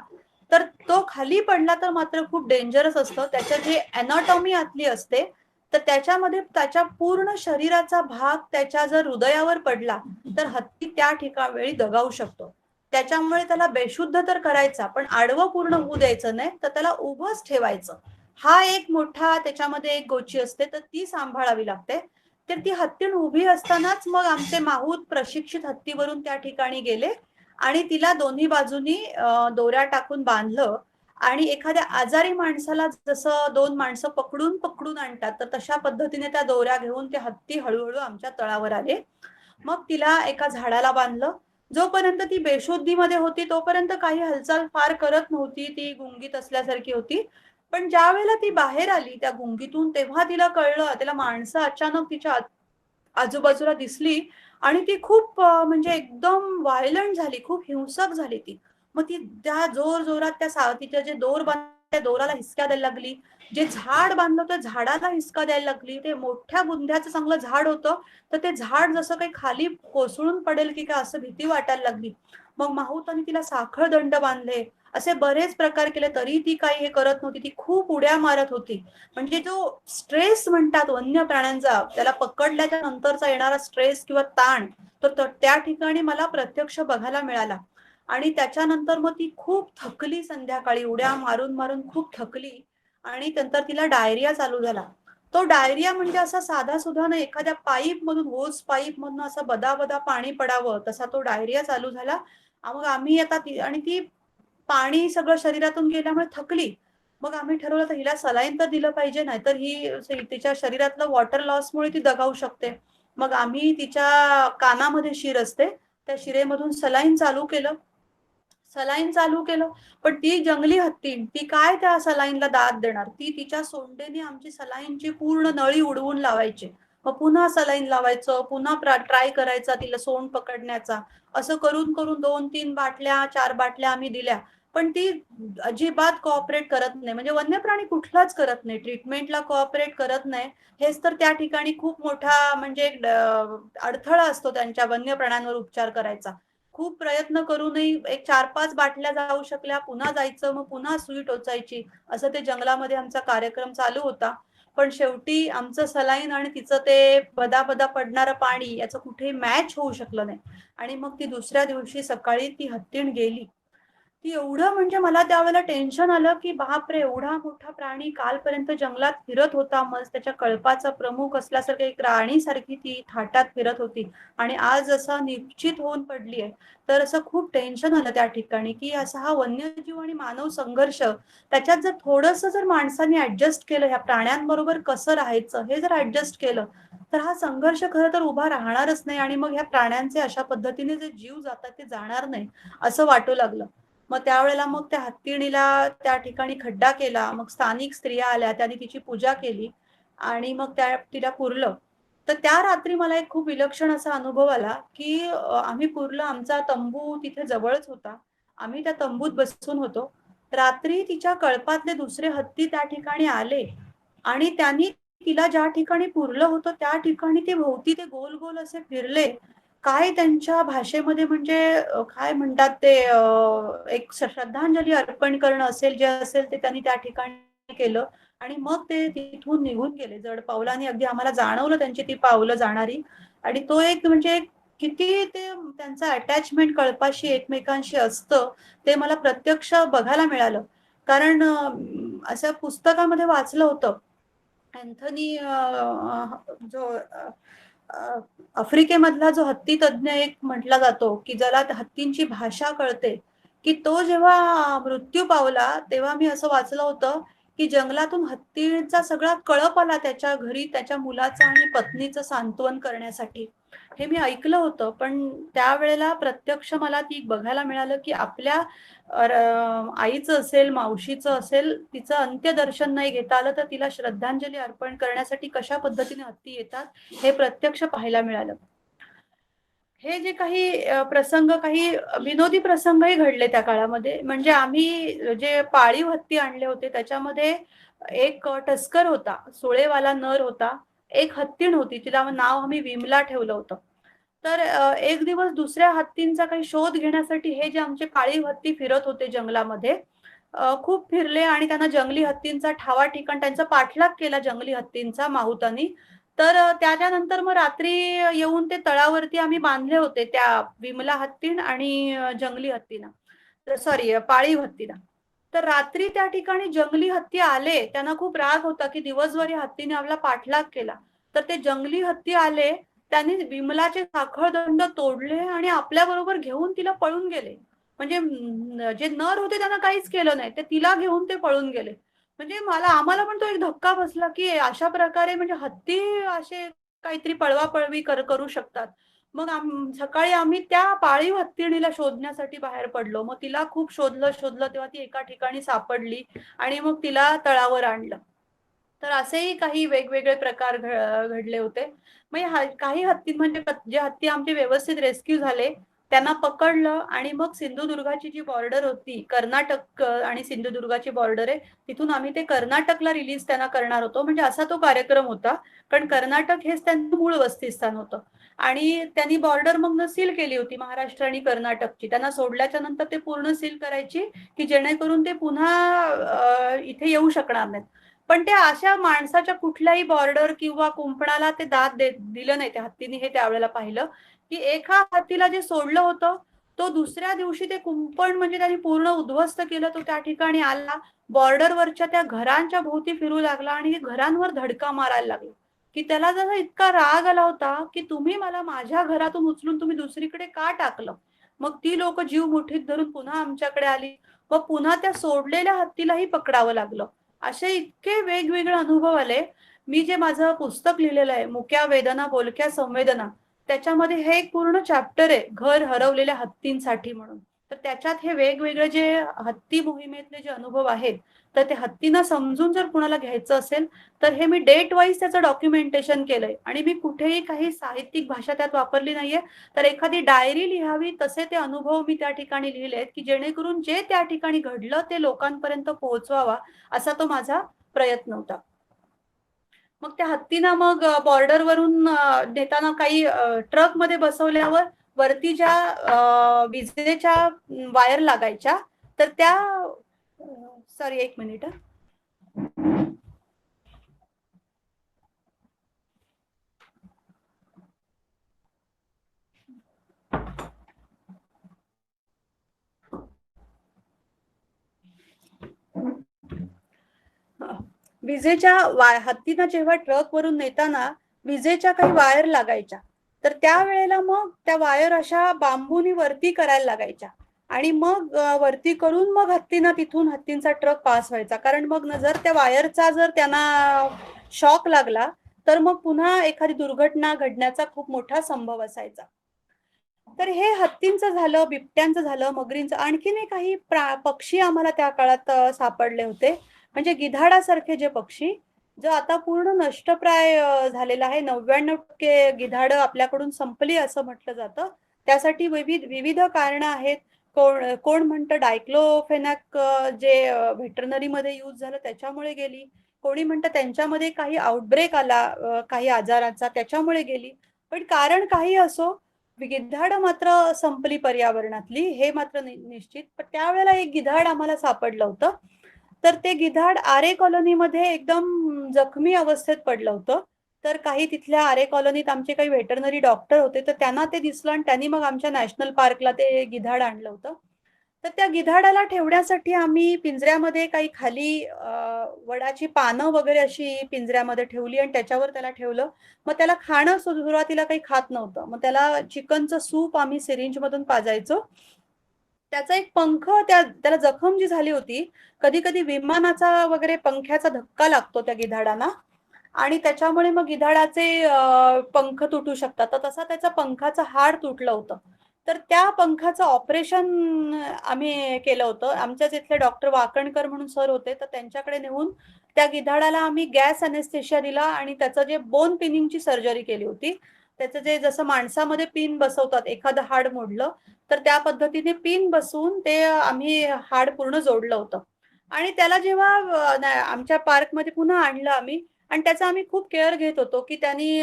Speaker 1: तर तो खाली पडला तर मात्र खूप डेंजरस असतं. त्याच्या जे अॅनाटॉमी आतली असते, तर त्याच्यामध्ये त्याच्या पूर्ण शरीराचा भाग त्याच्या जर हृदयावर पडला तर हत्ती त्या ठिकाणी दगावू शकतो. त्याच्यामुळे त्याला बेशुद्ध तर करायचा, पण आडवं पूर्ण होऊ द्यायचं नाही, तर त्याला उभंच ठेवायचं. हा एक मोठा त्याच्यामध्ये एक गोची असते, तर ती सांभाळावी लागते. तर ती हत्तीण उभी असतानाच मग आमचे माहूत प्रशिक्षित हत्तीवरून त्या ठिकाणी गेले आणि तिला दोन्ही बाजूनी दोऱ्या टाकून बांधलं. आणि एखाद्या आजारी माणसाला जसं दोन माणसं पकडून पकडून आणतात, तर तशा पद्धतीने त्या दोऱ्या घेऊन ते हत्ती हळूहळू आमच्या तळावर आले. मग तिला एका झाडाला बांधलं. जोपर्यंत ती बेशुद्धीमध्ये होती तोपर्यंत काही हालचाल फार करत नव्हती, ती गुंगीत असल्यासारखी होती. पण ज्या वेळेला ती बाहेर आली त्या गुंगीतून, तेव्हा तिला कळलं, तिला माणसं अचानक तिच्या आजूबाजूला दिसली आणि ती खूप म्हणजे एकदम व्हायलंट झाली, खूप हिंसक झाली ती. मग ती त्या जोर जोरात त्या तिच्या जे दोर बांधले त्या दोराला हिसका द्यायला लागली, जे झाड बांधलं त्या झाडाला हिसका द्यायला लागली. ते मोठ्या बुंध्याचं चांगलं झाड होतं, तर ते झाड जसं काही खाली कोसळून पडेल की काय असं भीती वाटायला लागली. मग माहूतांनी तिला साखळ दंड बांधले, असे बरेच प्रकार केले, तरी ती काही हे करत नव्हती. ती खूप उड्या मारत होती. म्हणजे जो स्ट्रेस म्हणतात वन्य प्राण्यांचा, त्याला पकडल्याच्या नंतरचा येणारा स्ट्रेस किंवा ताण, तर त्या ठिकाणी मला प्रत्यक्ष बघायला मिळाला. आणि त्याच्यानंतर मग ती खूप थकली, संध्याकाळी उड्या मारून मारून खूप थकली आणि नंतर तिला डायरिया चालू झाला. तो डायरिया म्हणजे असा साधा सुद्धा नाही, एखाद्या पाईप मधून, होस पाईप मधून असं बदा बदा पाणी पडावं तसा तो डायरिया चालू झाला. मग आम्ही आता आणि ती पाणी सगळं शरीरातून गेल्यामुळे थकली. मग आम्ही ठरवलं तर हिला सलाईन तर दिलं पाहिजे, नाहीतर ही तिच्या शरीरातलं वॉटर लॉसमुळे ती दगावू शकते. मग आम्ही तिच्या कानामध्ये शिर असते, त्या शिरेमधून सलाईन चालू केलं. सलाईन चालू केलं, पण ती जंगली हत्ती ती काय त्या सलाईनला दाद देणार? ती तिच्या सोंडेने आमची सलाईनची पूर्ण नळी उडवून लावायची. मग पुन्हा सलाईन लावायचं, पुन्हा ट्राय करायचा तिला सोंड पकडण्याचा. असं करून करून 2-3 बाटल्या, 4 बाटल्या आम्ही दिल्या. पण ती अजिबात कोऑपरेट करत नाही. म्हणजे वन्य प्राणी कुठलाच करत नाही. ट्रीटमेंटला कोऑपरेट करत नाही. हेच तर त्या ठिकाणी खूप मोठा म्हणजे अडथळा असतो त्यांच्या वन्य प्राण्यांवर उपचार करायचा. खूप प्रयत्न करूनही एक 4-5 बाटल्या जाऊ शकल्या. पुन्हा जायचं, मग पुन्हा सुई टोचायची. असं ते जंगलामध्ये आमचा कार्यक्रम चालू होता. पण शेवटी आमचं सलाईन आणि तिचं ते बदा-बदा पडणारं पाणी याचं कुठेही मॅच होऊ शकलं नाही. आणि मग ती दुसऱ्या दिवशी सकाळी ती हत्तीण गेली. ती एवढं म्हणजे मला त्यावेळेला टेन्शन आलं, की बापरे! एवढा मोठा प्राणी कालपर्यंत जंगलात फिरत होता. मस्त त्याच्या कळपाचा प्रमुख असल्यासारखं एक राणीसारखी ती थाटात फिरत होती आणि आज असा निश्चित होऊन पडली आहे. तर असं खूप टेन्शन आलं त्या ठिकाणी, की असा हा वन्यजीव आणि मानव संघर्ष त्याच्यात जर थोडंसं जर माणसांनी ॲडजस्ट केलं, ह्या प्राण्यांबरोबर कसं राहायचं हे जर ॲडजस्ट केलं, तर हा संघर्ष खरं तर उभा राहणारच नाही आणि मग ह्या प्राण्यांचे अशा पद्धतीने जे जीव जातात ते जाणार नाही, असं वाटू लागलं. मग त्यावेळेला मग त्या हत्तीणीला त्या ठिकाणी खड्डा केला. मग स्थानिक स्त्रिया आल्या, त्यांनी तिची पूजा केली आणि मग तिला पुरलं. तर त्या रात्री मला एक खूप विलक्षण असा अनुभव आला, की आम्ही पुरलं. आमचा तंबू तिथे जवळच होता. आम्ही त्या तंबूत बसून होतो. रात्री तिच्या कळपातले दुसरे हत्ती त्या ठिकाणी आले आणि त्यांनी तिला ज्या ठिकाणी पुरलं होतं, त्या ठिकाणी ते भोवती ते गोल-गोल असे फिरले. काय त्यांच्या भाषेमध्ये म्हणजे काय म्हणतात ते एक श्रद्धांजली अर्पण करणं असेल, जे असेल ते त्यांनी त्या ठिकाणी केलं आणि मग ते तिथून निघून गेले जड पावलाने. अगदी आम्हाला जाणवलं त्यांची ती पावलं जाणारी आणि तो एक म्हणजे किती ते त्यांचं अटॅचमेंट कळपाशी एकमेकांशी असतं, ते मला प्रत्यक्ष बघायला मिळालं. कारण असं पुस्तकामध्ये वाचलं होतं. अँथनी जो अ, आफ्रिकेमधला जो हत्ती तज्ञ एक म्हटला जातो, की ज्याला हत्तींची भाषा कळते, की तो जेव्हा मृत्यू पावला, तेव्हा मी असं वाचलं होतं, की जंगलातून हत्तीचा सगळा कळप आला त्याच्या घरी त्याच्या मुलाचं आणि पत्नीचं सांत्वन करण्यासाठी. हे मी ऐकलं होतं, पण त्यावेळेला प्रत्यक्ष मला ती बघायला मिळालं, की आपल्या आईचं असेल, मावशीचं असेल, तिचं अंत्यदर्शन नाही घेता आलं, तर तिला श्रद्धांजली अर्पण करण्यासाठी कशा पद्धतीने हत्ती येतात, हे प्रत्यक्ष पाहायला मिळालं. हे जे काही प्रसंग काही विनोदी प्रसंगही घडले त्या काळामध्ये. म्हणजे आम्ही जे पाळीव हत्ती आणले होते त्याच्यामध्ये एक टस्कर होता, सुळेवाला नर होता. एक हत्तीण होती, तिला नाव आम्ही विमला ठेवलं होतं. तर एक दिवस दुसऱ्या हत्तींचा काही शोध घेण्यासाठी हे जे आमचे पाळीव हत्ती फिरत होते जंगलामध्ये, खूप फिरले आणि त्यांना जंगली हत्तींचा ठावा ठिकाण त्यांचा पाठलाग केला जंगली हत्तींचा माहुतांनी. तर त्याच्यानंतर मग रात्री येऊन ते तळावरती आम्ही बांधले होते त्या विमला हत्तीण आणि जंगली हत्तीला. तर सॉरी पाळीव हत्तीला. तर रात्री त्या ठिकाणी जंगली हत्ती आले. त्यांना खूप राग होता, की दिवसभर या हत्तीने आपला पाठलाग केला. तर ते जंगली हत्ती आले. त्यांनी विमलाचे साखळदंड तोडले आणि आपल्याबरोबर घेऊन तिला पळून गेले. म्हणजे जे नर होते त्यांना काहीच केलं नाही. ते तिला घेऊन ते पळून गेले. म्हणजे आम्हाला पण तो एक धक्का बसला, की अशा प्रकारे म्हणजे हत्ती असे काहीतरी पळवापळवी करू शकतात. मग सकाळी आम्ही त्या पाळीव हत्तीणीला शोधण्यासाठी बाहेर पडलो. मग तिला खूप शोधलं, शोधलं तेव्हा ती एका ठिकाणी सापडली आणि मग तिला तळावर आणलं. तर असेही काही वेगवेगळे प्रकार घडले होते. मग काही हत्ती म्हणजे जे हत्ती आमचे व्यवस्थित रेस्क्यू झाले, त्यांना पकडलं आणि मग सिंधुदुर्गाची जी बॉर्डर होती, कर्नाटक आणि सिंधुदुर्गाची बॉर्डर आहे, तिथून आम्ही ते कर्नाटकला रिलीज त्यांना करणार होतो. म्हणजे असा तो कार्यक्रम होता. कारण कर्नाटक हेच त्यांचं मूळ वसतिस्थान होतं आणि त्यांनी बॉर्डर मग सील केली होती महाराष्ट्र आणि कर्नाटकची. त्यांना सोडल्याच्या नंतर ते पूर्ण सील करायची, की जेणेकरून ते पुन्हा इथे येऊ शकणार नाहीत. पण त्या अशा माणसाच्या कुठल्याही बॉर्डर किंवा कुंपणाला ते दिलं नाही त्या हत्तीने. हे त्यावेळेला पाहिलं, की एका हत्तीला जे सोडलं होतं, तो दुसऱ्या दिवशी ते कुंपण म्हणजे त्यांनी पूर्ण उद्ध्वस्त केलं. तो त्या ठिकाणी आला, बॉर्डरवरच्या त्या घरांच्या भोवती फिरू लागला आणि घरांवर धडका मारायला लागला, की त्याला जसा इतका राग आला होता, की तुम्ही मला माझ्या घरातून उचलून तुम्ही दुसरीकडे का टाकलं? मग ती लोक जीव मुठीत धरून पुन्हा आमच्याकडे आली, व पुन्हा त्या सोडलेल्या हत्तीलाही पकडावं लागलं. असे इतके वेगवेगळे अनुभव आले. मी जे माझं पुस्तक लिहिलेलं आहे, मुक्या वेदना बोलक्या संवेदना, त्याच्यामध्ये हे एक पूर्ण चॅप्टर आहे, घर हरवलेल्या हत्तींसाठी म्हणून. तर त्याच्यात हे वेगवेगळे जे हत्ती मोहिमेतले जे अनुभव आहेत, तर ते हत्तींना समजून जर कुणाला घ्यायचं असेल, तर हे मी डेट वाईज त्याचं डॉक्युमेंटेशन केलंय. आणि मी कुठेही काही साहित्यिक भाषा त्यात वापरली नाहीये. तर एखादी डायरी लिहावी तसे ते अनुभव मी त्या ठिकाणी लिहिलेत, की जेणेकरून जे त्या ठिकाणी घडलं ते लोकांपर्यंत पोहोचवावा, असा तो माझा प्रयत्न होता. मग त्या हत्तींना मग बॉर्डरवरून नेताना काही ट्रकमध्ये बसवल्यावर वरती ज्या विजेच्या वायर लागायच्या, तर त्या सॉरी एक मिनिट. विजेच्या हत्तींना जेव्हा ट्रक वरून नेताना विजेच्या काही वायर लागायच्या, तर त्यावेळेला मग त्या वायर अशा बांबूनी वरती करायला लागायच्या. आणि मग वरती करून मग हत्तींना तिथून हत्तींचा ट्रक पास व्हायचा. कारण मग जर त्या वायरचा जर त्यांना शॉक लागला, तर मग पुन्हा एखादी दुर्घटना घडण्याचा खूप मोठा संभव असायचा. तर हे हत्तींचं झालं, बिबट्यांचं झालं, मगरींचं. आणखीनही काही पक्षी आम्हाला त्या काळात सापडले होते. म्हणजे गिधाडासारखे जे पक्षी, जो आता पूर्ण नष्टप्राय झालेला आहे. 99% गिधाडं आपल्याकडून संपली असं म्हटलं जातं. त्यासाठी विविध विविध कारणं आहेत. कोण कोण म्हणतं डायक्लोफेनाक जे व्हेटरनरीमध्ये यूज झालं त्याच्यामुळे गेली. कोणी म्हणतं त्यांच्यामध्ये काही आउटब्रेक आला काही आजाराचा, त्याच्यामुळे गेली. पण कारण काही असो, गिधाडं मात्र संपली पर्यावरणातली, हे मात्र निश्चित. पण त्यावेळेला एक गिधाड आम्हाला सापडलं होतं. तर ते गिधाड आरे कॉलनीमध्ये एकदम जखमी अवस्थेत पडलं होतं. तर काही तिथल्या आरे कॉलनीत आमचे काही व्हेटरनरी डॉक्टर होते, तर त्यांना ते दिसलं आणि त्यांनी मग आमच्या नॅशनल पार्कला ते गिधाड आणलं होतं. तर त्या गिधाडाला ठेवण्यासाठी आम्ही पिंजऱ्यामध्ये काही खाली वडाची पानं वगैरे अशी पिंजऱ्यामध्ये ठेवली आणि त्याच्यावर त्याला ठेवलं. मग त्याला खाणं सुरुवातीला काही खात नव्हतं. मग त्याला चिकनचं सूप आम्ही सिरिंजमधून पाजायचो. त्याचा एक पंख त्याला जखम जी झाली होती, कधी-कधी विमानाचा वगैरे पंख्याचा धक्का लागतो त्या गिधाडांना आणि त्याच्यामुळे मग गिधाडाचे पंख तुटू शकतात. तर तसा त्याचा पंखाचं हाड तुटलं होतं. तर त्या पंखाचं ऑपरेशन आम्ही केलं होतं. आमच्याच इथले डॉक्टर वाकणकर म्हणून सर होते, तर त्यांच्याकडे नेऊन त्या गिधाडाला आम्ही गॅस अनेस्थेशिया दिला आणि त्याचं जे बोन पिनिंगची सर्जरी केली होती. त्याचं जे जसं माणसामध्ये पिन बसवतात, एखादं हाड मोडलं, तर त्या पद्धतीने पिन बसवून ते आम्ही हाड पूर्ण जोडलं होतं. आणि त्याला जेव्हा आमच्या पार्कमध्ये पुन्हा आणलं आम्ही आणि त्याचा आम्ही खूप केअर घेत होतो, की त्यांनी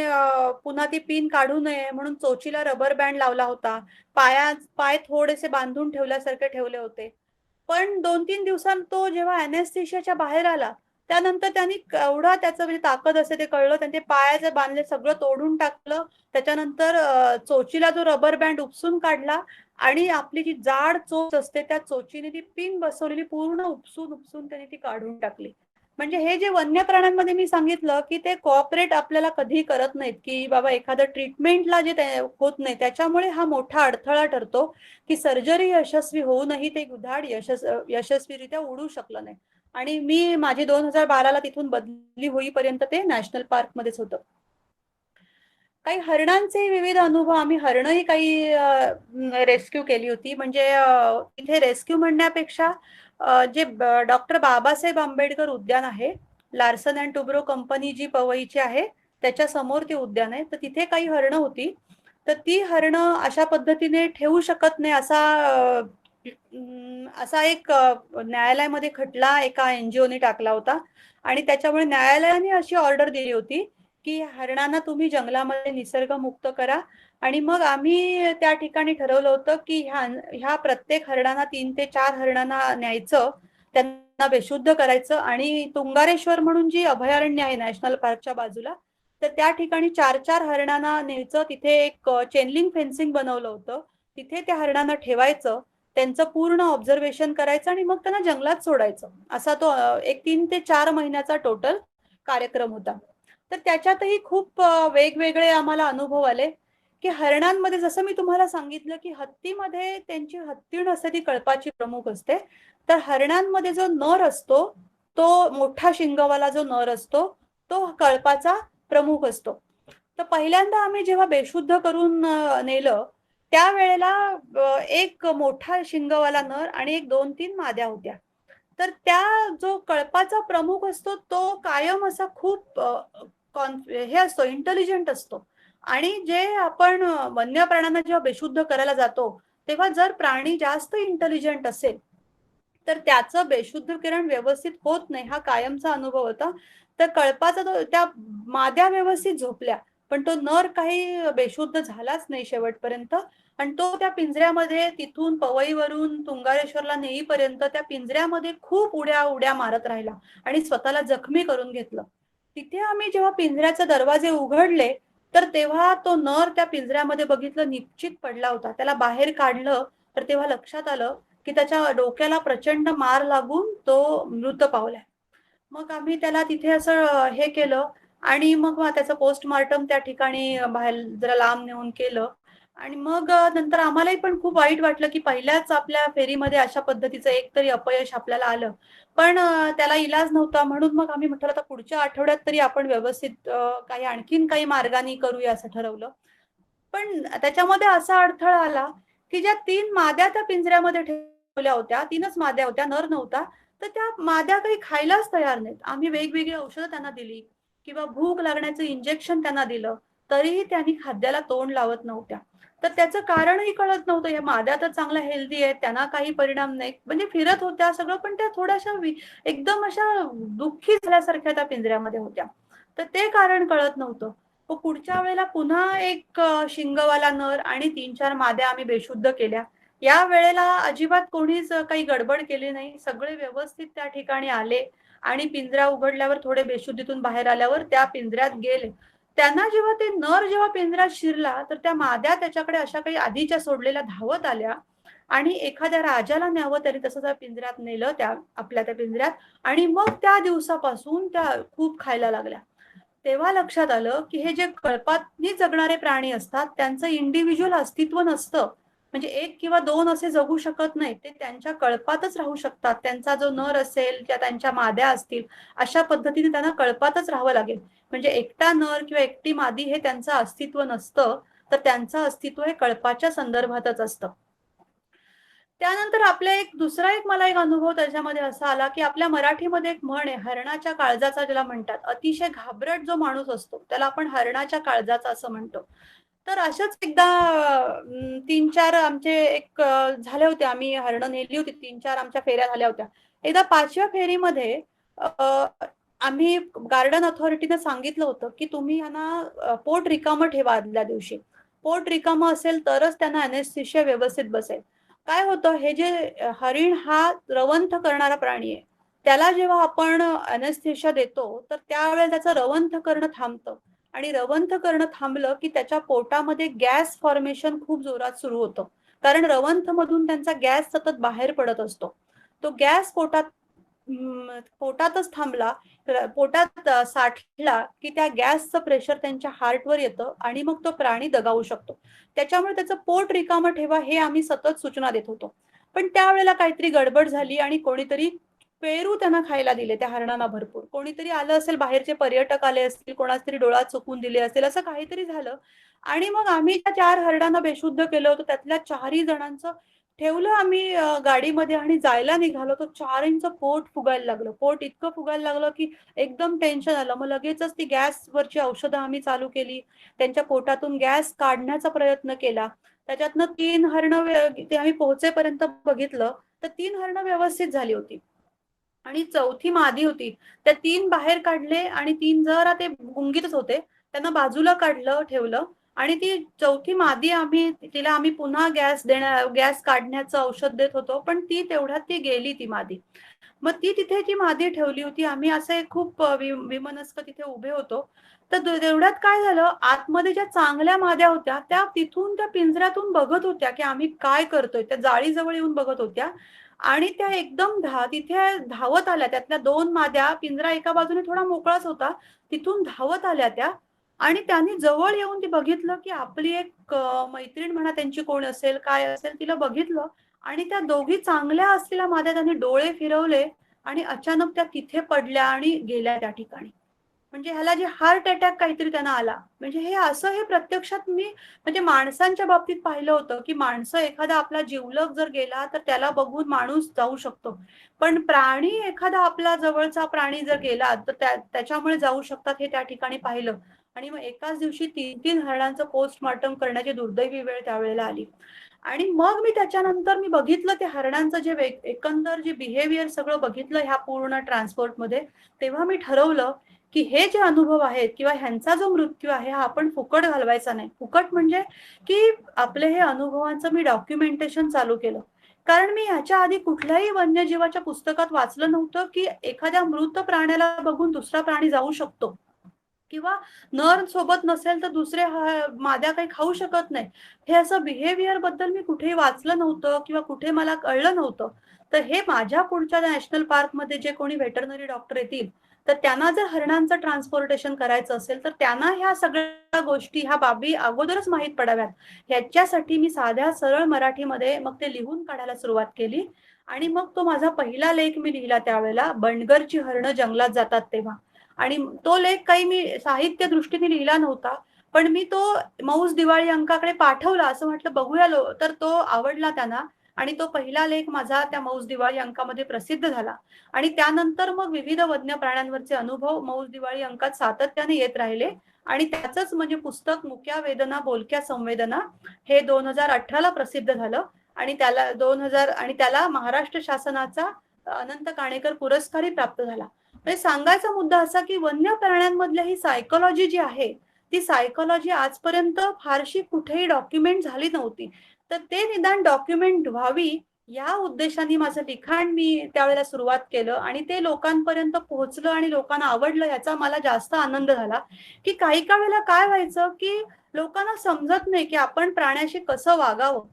Speaker 1: पुन्हा ती पिन काढू नये म्हणून चोचीला रबर बँड लावला होता. पाय थोडेसे बांधून ठेवल्यासारखे ठेवले होते. पण 2-3 दिवसांत तो जेव्हा अॅनेस्थेशियाच्या बाहेर आला, त्यानंतर त्यांनी केवढा त्याचं म्हणजे ताकद असते ते कळलं. त्यांनी ते पायाचे बांधले सगळं तोडून टाकलं. त्याच्यानंतर चोचीला जो रबर बँड उपसून काढला आणि आपली जी जाड चोच असते त्या चोचीने ती पिन बसवलेली पूर्ण उपसून त्याने ती काढून टाकली. म्हणजे हे जे वन्य प्राण्यांमध्ये मी सांगितलं, की ते कोऑपरेट आपल्याला कधी करत नाहीत, की बाबा एखादं ट्रीटमेंटला जे होत नाही त्याच्यामुळे हा मोठा अडथळा ठरतो, की सर्जरी यशस्वी होऊनही ते गिधाड यशस्वीरित्या उडू शकलं नाही. आणि मी माझी 2012ला तिथून बदली होईपर्यंत ते नॅशनल पार्कमध्येच होतं. काही हरणांचे विविध अनुभव, आम्ही हरणही काही रेस्क्यू केली होती. म्हणजे इथे रेस्क्यू म्हणण्यापेक्षा जे डॉक्टर बाबासाहेब आंबेडकर उद्यान आहे, लार्सन अँड टुब्रो कंपनी जी पवईची आहे, त्याच्या समोर ते उद्यान आहे. तर तिथे काही हरणं होती. तर ती हरणं अशा पद्धतीने ठेवू शकत नाही असा एक न्यायालयामध्ये खटला एका एनजीओने टाकला होता. आणि त्याच्यामुळे न्यायालयाने अशी ऑर्डर दिली होती, की हरणांना तुम्ही जंगलामध्ये निसर्गमुक्त करा. आणि मग आम्ही त्या ठिकाणी ठरवलं होतं, की ह्या प्रत्येक हरणांना 3 ते 4 हरणांना न्यायचं, त्यांना बेशुद्ध करायचं आणि तुंगारेश्वर म्हणून जी अभयारण्य आहे नॅशनल पार्कच्या बाजूला, तर त्या ठिकाणी 4-4 हरणांना न्यायचं. तिथे एक चेनलिंग फेन्सिंग बनवलं होतं. तिथे त्या हरणांना ठेवायचं, त्यांचं पूर्ण ऑब्झर्वेशन करायचं आणि मग त्यांना जंगलात सोडायचं. असा तो एक 3 ते 4 महिन्याचा टोटल कार्यक्रम होता. तर त्याच्यातही खूप वेगवेगळे आम्हाला अनुभव आले. की हरणांमध्ये जसं मी तुम्हाला सांगितलं, की हत्तीमध्ये त्यांची हत्तीण असते ती कळपाची प्रमुख असते. तर हरणांमध्ये जो नर असतो, तो मोठा शिंगवाला जो नर असतो, तो कळपाचा प्रमुख असतो. तर पहिल्यांदा आम्ही जेव्हा बेशुद्ध करून नेलं, त्यावेळेला एक मोठा शिंगवाला नर आणि एक 2-3 माद्या होत्या. तर त्या जो कळपाचा प्रमुख असतो, तो कायम असा खूप हे असतो, इंटेलिजंट असतो. आणि जे आपण वन्य प्राण्यांना जेव्हा बेशुद्ध करायला जातो, तेव्हा जर प्राणी जास्त इंटेलिजंट असेल, तर त्याचं बेशुद्धीकरण व्यवस्थित होत नाही, हा कायमचा अनुभव होता. तर कळपाचा त्या माद्या व्यवस्थित झोपल्या, पण तो नर काही बेशुद्ध झालाच नाही शेवटपर्यंत. आणि तो त्या पिंजऱ्यामध्ये तिथून पवईवरून तुंगारेश्वरला नेईपर्यंत त्या पिंजऱ्यामध्ये खूप उड्या मारत राहिला आणि स्वतःला जखमी करून घेतलं. तिथे आम्ही जेव्हा पिंजऱ्याचे दरवाजे उघडले, तर तेव्हा तो नर त्या पिंजऱ्यामध्ये बघितलं निश्चित पडला होता. त्याला बाहेर काढलं, तर तेव्हा लक्षात आलं की त्याच्या डोक्याला प्रचंड मार लागून तो मृत पावलाय. मग आम्ही त्याला तिथे असं हे केलं आणि मग त्याचं पोस्टमार्टम त्या ठिकाणी बाहेर जरा लांब नेऊन केलं. आणि मग नंतर आम्हालाही पण खूप वाईट वाटलं, की पहिल्याच आपल्या फेरीमध्ये अशा पद्धतीचं एकतरी अपयश आपल्याला आलं. पण त्याला इलाज नव्हता म्हणून मग आम्ही म्हटलं आता पुढच्या आठवड्यात तरी आपण व्यवस्थित काही आणखीन काही मार्गाने करूया असं ठरवलं. पण त्याच्यामध्ये असा अडथळा आला, की ज्या 3 माद्या त्या पिंजऱ्यामध्ये ठेवल्या होत्या, 3च माद्या होत्या, नर नव्हता. तर त्या माद्या काही खायलाच तयार नाहीत. आम्ही वेगवेगळी औषधं त्यांना दिली किंवा भूक लागण्याचं इंजेक्शन त्यांना दिलं, तरीही त्यांनी खाद्याला तोंड लावत नव्हत्या. तर त्याचं कारणही कळत नव्हतं. या माद्या तर चांगल्या हेल्दी आहेत, त्यांना काही परिणाम नाही. म्हणजे फिरत होत्या सगळं, पण त्या थोड्याशा एकदम अशा दुःखी झाल्यासारख्या त्या पिंजऱ्यामध्ये होत्या. तर ते कारण कळत नव्हतं. मग पुढच्या वेळेला पुन्हा एक शिंगवाला नर आणि 3-4 माद्या आम्ही बेशुद्ध केल्या. या वेळेला अजिबात कोणीच काही गडबड केली नाही. सगळे व्यवस्थित त्या ठिकाणी आले आणि पिंजरा उघडल्यावर थोडे बेशुद्धीतून बाहेर आल्यावर त्या पिंजऱ्यात गेले. त्यांना जेव्हा ते नर जेव्हा पिंजऱ्यात शिरला, तर त्या माद्या त्याच्याकडे अशा काही आधीच्या सोडलेल्या धावत आल्या आणि एखाद्या राजाला न्यावं तरी तसं त्या पिंजऱ्यात नेलं त्या आपल्या त्या पिंजऱ्यात आणि मग त्या दिवसापासून त्या खूप खायला लागल्या. तेव्हा लक्षात आलं, की हे जे कळपातनी जगणारे प्राणी असतात, त्यांचं इंडिव्हिज्युअल अस्तित्व नसतं. म्हणजे 1 किंवा 2 असे जगू शकत नाहीत. ते त्यांच्या कळपातच राहू शकतात. त्यांचा जो नर असेल किंवा त्यांच्या माद्या असतील, अशा पद्धतीने त्यांना कळपातच राहावं लागेल. म्हणजे एकटा नर किंवा एकटी मादी हे त्यांचं अस्तित्व नसतं, तर त्यांचं अस्तित्व हे कळपाच्या संदर्भातच असतं. त्यानंतर आपल्या दुसरा मला एक अनुभव त्याच्यामध्ये असा आला, की आपल्या मराठीमध्ये एक म्हण आहे, हरणाच्या काळजाचा ज्याला म्हणतात. अतिशय घाबरट जो माणूस असतो, त्याला आपण हरणाच्या काळजाचा असं म्हणतो. तर अशाच एकदा 3-4 आमचे झाले होते. आम्ही हरणं नेली होती. 3-4 आमच्या फेऱ्या झाल्या होत्या. एकदा 5व्या फेरीमध्ये अ, आम्ही गार्डन अथॉरिटीने सांगितलं होतं, की तुम्ही ह्यांना पोट रिकामं ठेवा आदल्या दिवशी. पोट रिकामं असेल तरच त्यांना एनेस्थीशिया व्यवस्थित बसेल. काय होतं, हे जे हरीण हा रवंथ करणारा प्राणी आहे. त्याला जेव्हा आपण एनेस्थीशिया देतो, तर त्यावेळेला त्याचं रवंथ करणं थांबतं. आणि रवंथ करणं थांबलं, की त्याच्या पोटामध्ये गॅस फॉर्मेशन खूप जोरात सुरू होतं. कारण रवंथमधून त्यांचा गॅस सतत बाहेर पडत असतो. तो गॅस पोटातच थांबला, पोटात साठला, की त्या गॅसचं प्रेशर त्यांच्या हार्टवर येतं आणि मग तो प्राणी दगावू शकतो. त्याच्यामुळे त्याचं पोट रिकामं ठेवा, हे आम्ही सतत सूचना देत होतो. पण त्यावेळेला काहीतरी गडबड झाली आणि कोणीतरी पेरू त्यांना खायला दिले त्या हरणांना भरपूर. कोणीतरी आलं असेल, बाहेरचे पर्यटक आले असतील, कोणाचे तरी डोळा चुकवून दिले असेल, असं काहीतरी झालं. आणि मग आम्ही त्या 4 हरणांना बेशुद्ध केलं होतं. त्यातल्या 4ही जणांचं ठेवलं आम्ही गाडीमध्ये आणि जायला निघालो. तर 4हींचं पोट फुगायला लागलं. पोट इतकं फुगायला लागलं, की एकदम टेन्शन आलं. मग लगेचच ती गॅसवरची औषधं आम्ही चालू केली. त्यांच्या पोटातून गॅस काढण्याचा प्रयत्न केला. त्याच्यातनं 3 हरणं ते आम्ही पोहोचेपर्यंत बघितलं, तर 3 हरणं व्यवस्थित झाली होती. आणि 4थी मादी होती. त्या 3 बाहेर काढले आणि 3 जरा ते गुंगीतच होते. त्यांना बाजूला काढलं, ठेवलं आणि ती 4थी मादी तिला आम्ही पुन्हा गॅस काढण्याचं औषध देत होतो. पण ती तेवढ्यात ती गेली ती मादी. मग ती तिथे जी मादी ठेवली होती, आम्ही असे खूप विमनस्क तिथे उभे होतो. तर तेवढ्यात काय झालं, आतमध्ये ज्या चांगल्या माद्या होत्या, त्या तिथून त्या पिंजऱ्यातून बघत होत्या, की आम्ही काय करतोय. त्या जाळीजवळ येऊन बघत होत्या आणि त्या एकदम तिथे धावत आल्या. त्यातल्या 2 माद्या, पिंजरा एका बाजूने थोडा मोकळाच होता. तिथून धावत आल्या त्या आणि त्यांनी जवळ येऊन ती बघितलं की आपली एक मैत्रीण म्हणा, त्यांची कोण असेल काय असेल, तिला बघितलं आणि त्या दोघी चांगल्या असलेल्या माद्या त्यांनी डोळे फिरवले आणि अचानक त्या तिथे पडल्या आणि गेल्या त्या ठिकाणी. म्हणजे ह्याला जे हार्ट अटॅक काहीतरी त्यांना आला. म्हणजे हे असं हे प्रत्यक्षात मी म्हणजे माणसांच्या बाबतीत पाहिलं होतं, की माणसं एखादा आपला जिवलग जर गेला तर त्याला बघून माणूस जाऊ शकतो. पण प्राणी एखादा आपला जवळचा प्राणी जर गेला तर त्याच्यामुळे जाऊ शकतात हे त्या ठिकाणी पाहिलं. आणि मग एकाच दिवशी 3-3 हरणांचं पोस्टमॉर्टम करण्याची दुर्दैवी वेळ त्यावेळेला आली. आणि मग मी त्याच्यानंतर मी बघितलं ते हरणांचं जे एकंदर जे बिहेवियर सगळं बघितलं ह्या पूर्ण ट्रान्सपोर्टमध्ये, तेव्हा मी ठरवलं की हे जे अनुभव आहेत किंवा ह्यांचा जो मृत्यू आहे हा आपण फुकट घालवायचा नाही. फुकट म्हणजे की आपले हे अनुभवांचं मी डॉक्युमेंटेशन चालू केलं. कारण मी ह्याच्या आधी कुठल्याही वन्यजीवाच्या पुस्तकात वाचलं नव्हतं की एखाद्या मृत प्राण्याला बघून दुसरा प्राणी जाऊ शकतो किंवा नर सोबत नसेल तर दुसरे माद्या काही खाऊ शकत नाही. हे असं बिहेवियर बद्दल मी कुठेही वाचलं नव्हतं किंवा कुठे मला कळलं नव्हतं. तर हे माझ्या पुढच्या नॅशनल पार्कमध्ये जे कोणी व्हेटरनरी डॉक्टर येतील, तर त्यांना जर हरणांचं ट्रान्सपोर्टेशन करायचं असेल, तर त्यांना ह्या सगळ्या गोष्टी, ह्या बाबी अगोदरच माहीत पडाव्यात. ह्याच्यासाठी मी साध्या सरळ मराठीमध्ये मग ते लिहून काढायला सुरुवात केली आणि मग तो माझा पहिला लेख मी लिहिला त्यावेळेला, बंडगरची हरणं जंगलात जातात तेव्हा. आणि तो लेख काही मी साहित्य दृष्टीने लिहिला नव्हता. पण मी तो मौज दिवाळी अंकाकडे पाठवला. असं म्हटलं बघूया तर तो आवडला त्यांना आणि तो पहिला लेख माझा त्या मौज दिवाळी अंकामध्ये प्रसिद्ध झाला. आणि त्यानंतर मग विविध वन्य प्राण्यांवरचे अनुभव मौज दिवाळी अंकात सातत्याने येत राहिले आणि त्याचंच म्हणजे पुस्तक मुक्या वेदना बोलक्या संवेदना हे 2018ला प्रसिद्ध झालं आणि त्याला महाराष्ट्र शासनाचा अनंत काणेकर पुरस्कारही प्राप्त झाला. म्हणजे सांगायचा मुद्दा असा की वन्य प्राण्यांमधल्या ही सायकोलॉजी जी आहे, ती सायकोलॉजी आजपर्यंत फारशी कुठेही डॉक्युमेंट झाली नव्हती. तर ते निदान डॉक्युमेंट व्हावी या उद्देशाने माझं लिखाण मी त्यावेळेला सुरुवात केलं आणि ते लोकांपर्यंत पोहोचलं आणि लोकांना आवडलं याचा मला जास्त आनंद झाला. की काही वेळेला काय व्हायचं की लोकांना समजत नाही की आपण प्राण्याशी कसं वागावं.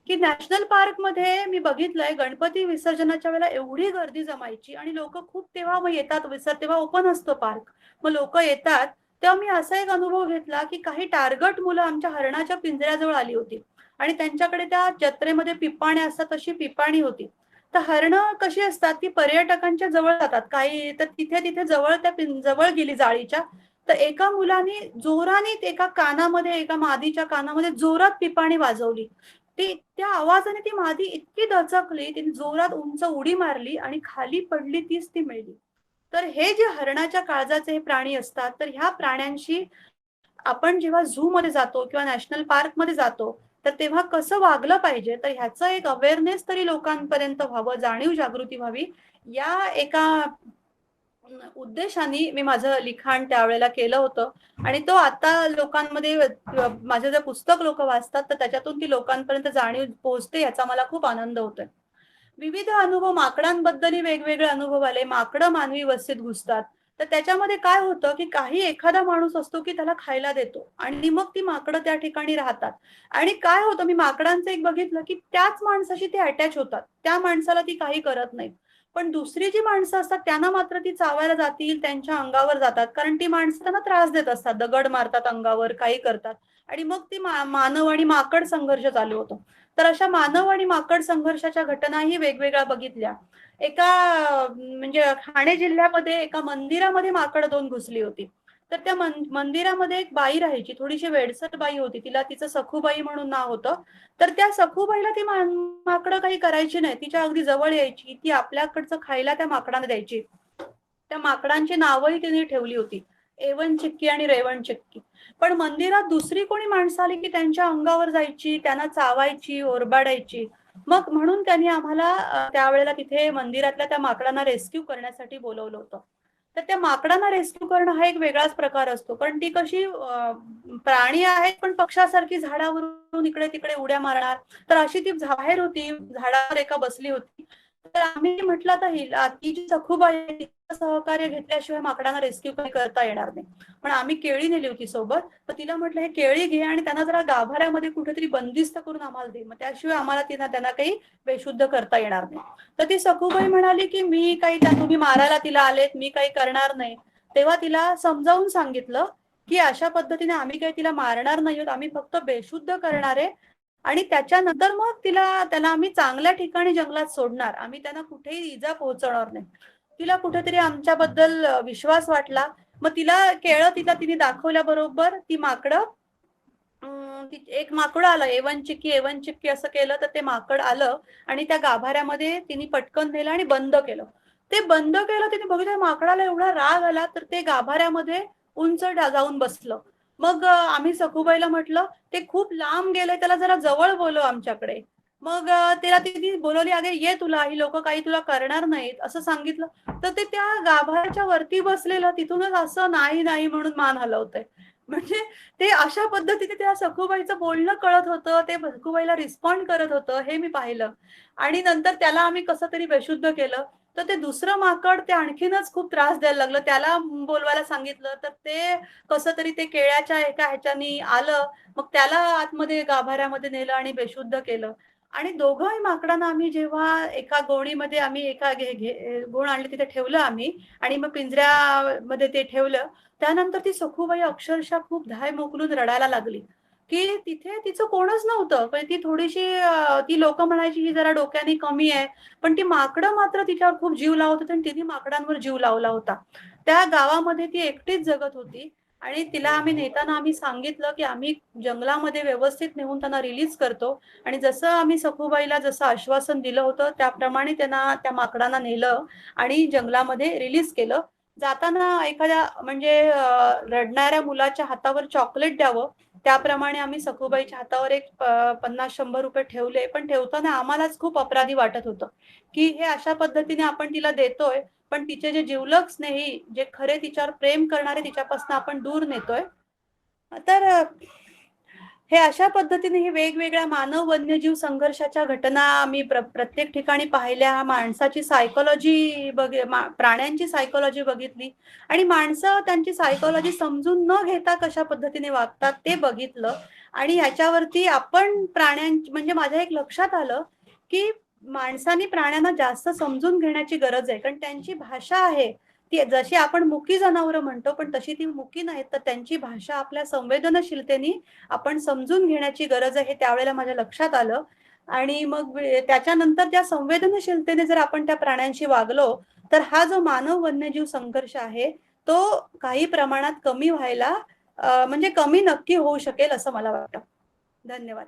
Speaker 1: की नॅशनल पार्कमध्ये मी बघितलंय गणपती विसर्जनाच्या वेळेला एवढी गर्दी जमायची आणि लोक खूप तेव्हा मग येतात तेव्हा ओपन असतो पार्क. मग लोक येतात तेव्हा मी असा एक अनुभव घेतला की काही टार्गट मुलं आमच्या हरणाच्या पिंजऱ्याजवळ आली होती आणि त्यांच्याकडे त्या जत्रेमध्ये पिपाण्या असतात तशी पिपाणी होती. तर हरणं कशी असतात ती पर्यटकांच्या जवळ जातात काही तर तिथे तिथे जवळ जवळ गेली जाळीच्या. तर एका मुलाने जोराने एका कानामध्ये एका मादीच्या कानामध्ये जोरात पिपाणी वाजवली. ती त्या आवाजाने ती मादी इतकी दचकली, तिने जोरात उंच उडी मारली आणि खाली पडली तीच ती मेली. तर हे जे हरणाच्या काळजाचे हे प्राणी असतात, तर ह्या प्राण्यांशी आपण जेव्हा झू मध्ये जातो किंवा नॅशनल पार्क मध्ये जातो, तर तेव्हा कसं वागलं पाहिजे, तर ह्याचं एक अवेअरनेस तरी लोकांपर्यंत व्हावं, जाणीव जागृती व्हावी, या एका उद्देशाने मी माझं लिखाण त्यावेळेला केलं होतं. आणि तो आता लोकांमध्ये माझं जे पुस्तक लोक वाचतात तर त्याच्यातून ती लोकांपर्यंत जाणीव पोहोचते याचा मला खूप आनंद होतोय. विविध अनुभव माकडांबद्दलही वेगवेगळे अनुभव आले. माकडं मानवी वस्तीत घुसतात. तर त्याच्यामध्ये काय होतं की काही एखादा माणूस असतो की त्याला खायला देतो आणि मग ती माकडं त्या ठिकाणी राहतात. आणि काय होतं मी माकडांचं एक बघितलं की त्याच माणसाशी ते अटॅच होतात. त्या माणसाला ती काही करत नाहीत. पण दुसरी जी माणसं असतात त्यांना मात्र ती चावायला जातील, त्यांच्या अंगावर जातात. कारण ती माणसं त्यांना त्रास देत असतात. दगड मारतात अंगावर, काही करतात. आणि मग ती मानव आणि माकड संघर्ष चालू होतो. तर अशा मानव आणि माकड संघर्षाच्या घटनाही वेगवेगळ्या बघितल्या. एका म्हणजे ठाणे जिल्ह्यामध्ये एका मंदिरामध्ये माकड 2 घुसली होती. तर त्या मंदिरामध्ये एक बाई राहायची. थोडीशी वेडसर बाई होती. तिचं सखूबाई म्हणून नाव होतं. तर त्या सखूबाईला ती माकडं काही करायची नाही. तिच्या अगदी जवळ यायची. ती आपल्याकडचं खायला त्या माकडांना द्यायची. त्या माकडांची नावही तिने ठेवली होती. एवन चिक्की आणि रेवण चिक्की. पण मंदिरात दुसरी कोणी माणसं आली की त्यांच्या अंगावर जायची, त्यांना चावायची, ओरबाडायची. मग म्हणून त्यांनी आम्हाला त्यावेळेला तिथे मंदिरातल्या त्या माकडांना रेस्क्यू करण्यासाठी बोलवलं होतं. तर त्या माकडांना रेस्क्यू करणं हा एक वेगळाच प्रकार असतो. कारण ती कशी प्राणी आहेत पण पक्षासारखी झाडावरून इकडे तिकडे उड्या मारणार. तर अशी ती बाहेर होती, झाडावर एका बसली होती. तर आम्ही म्हटलं तर हिला ती जी सखूबाई आहे तिचं सहकार्य घेतल्याशिवाय माकडांना रेस्क्यू काही करता येणार नाही. पण आम्ही केळी नेली होती सोबत. तर तिला म्हटलं हे केळी घे आणि त्यांना जरा गाभाऱ्यामध्ये कुठेतरी बंदिस्त करून आम्हाला दे. मग त्याशिवाय आम्हाला त्यांना काही बेशुद्ध करता येणार नाही. तर ती सखूबाई म्हणाली की मी काही तुम्ही मारायला तिला आलेत, मी काही करणार नाही. तेव्हा तिला समजावून सांगितलं की अशा पद्धतीने आम्ही काही तिला मारणार नाही आहोत, आम्ही फक्त बेशुद्ध करणार आहे आणि त्याच्यानंतर मग त्याला आम्ही चांगल्या ठिकाणी जंगलात सोडणार, आम्ही त्यांना कुठेही इजा पोहोचवणार नाही. तिला कुठेतरी आमच्याबद्दल विश्वास वाटला. मग तिला तिने दाखवल्याबरोबर ती माकडं एक माकड आलं, एवन चिक्की असं केलं तर ते माकड आलं आणि त्या गाभाऱ्यामध्ये तिने पटकन नेलं आणि बंद केलं. ते बंद केलं, तिने बघितलं माकडाला एवढा राग आला तर ते गाभाऱ्यामध्ये उंच जाऊन बसलं. मग आम्ही सखूबाईला म्हटलं ते खूप लांब गेलंय, त्याला जरा जवळ बोलव आमच्याकडे. मग त्याला तिने बोलवली, अगे ये, तुला ही लोक काही तुला करणार नाहीत असं सांगितलं. तर ते त्या गाभाऱ्याच्या वरती बसलेलं तिथूनच असं नाही नाही म्हणून मान हलवतंय. म्हणजे ते अशा पद्धतीने त्या सखूबाईचं बोलणं कळत होतं, ते सखूबाईला रिस्पॉन्ड करत होतं, हे मी पाहिलं. आणि नंतर त्याला आम्ही कसं तरी बेशुद्ध केलं. तर ते दुसरं माकड ते आणखीनच खूप त्रास द्यायला लागलं. त्याला बोलवायला सांगितलं तर ते कसं तरी ते केळ्याच्या एका ह्याच्यानी आलं. मग त्याला आतमध्ये गाभाऱ्यामध्ये नेलं आणि बेशुद्ध केलं. आणि दोघंही माकडांना आम्ही जेव्हा एका गोणीमध्ये आम्ही एका गुण आणले तिथे ठेवलं आम्ही आणि मग पिंजऱ्यामध्ये ते ठेवलं. त्यानंतर ती सखूबाई अक्षरशः खूप धाय मोकलून रडायला लागली, की तिथे तिचं कोणच नव्हतं. पण ती थोडीशी ती लोक म्हणायची ही जरा डोक्याने कमी आहे, पण ती माकडं मात्र तिच्यावर खूप जीव लावत होती आणि तिने माकडांवर जीव लावला होता. त्या गावामध्ये ती एकटीच जगत होती आणि तिला आम्ही नेताना आम्ही सांगितलं, की आम्ही जंगलामध्ये व्यवस्थित नेऊन त्यांना रिलीज करतो आणि जसं आम्ही सखूबाईला जसं आश्वासन दिलं होतं त्याप्रमाणे त्यांना त्या माकडांना नेलं आणि जंगलामध्ये रिलीज केलं. जाताना एखाद्या म्हणजे रडणाऱ्या मुलाच्या हातावर चॉकलेट द्यावं, त्याप्रमाणे आम्ही सखूबाईच्या हातावर एक 50-100 रुपये ठेवले. पण ठेवताना आम्हालाच खूप अपराधी वाटत होतं, की हे अशा पद्धतीने आपण तिला देतोय, पण तिचे जे जिवलग स्नेही, जे खरे तिच्यावर प्रेम करणारे तिच्यापासून आपण दूर नेतोय. तर हे अशा पद्धतीने हे वेगवेगळ्या मानव वन्यजीव संघर्षाच्या घटना मी प्रत्येक ठिकाणी पाहिल्या. माणसाची सायकोलॉजी प्राण्यांची सायकोलॉजी बघितली आणि माणसं त्यांची सायकोलॉजी समजून न घेता कशा पद्धतीने वागतात ते बघितलं. आणि ह्याच्यावरती आपण म्हणजे माझ्या एक लक्षात आलं, की माणसांनी प्राण्यांना जास्त समजून घेण्याची गरज आहे. कारण त्यांची भाषा आहे ती जशी आपण मुकी जनावरं म्हणतो, पण तशी ती मुकी नाहीत. तर त्यांची भाषा आपल्या संवेदनशीलतेने आपण समजून घेण्याची गरज आहे, हे त्यावेळेला माझ्या लक्षात आलं. आणि मग त्याच्यानंतर त्या संवेदनशीलतेने जर आपण त्या प्राण्यांशी वागलो, तर हा जो मानव वन्यजीव संघर्ष आहे, तो काही प्रमाणात कमी व्हायला म्हणजे कमी नक्की होऊ शकेल असं मला वाटतं. धन्यवाद.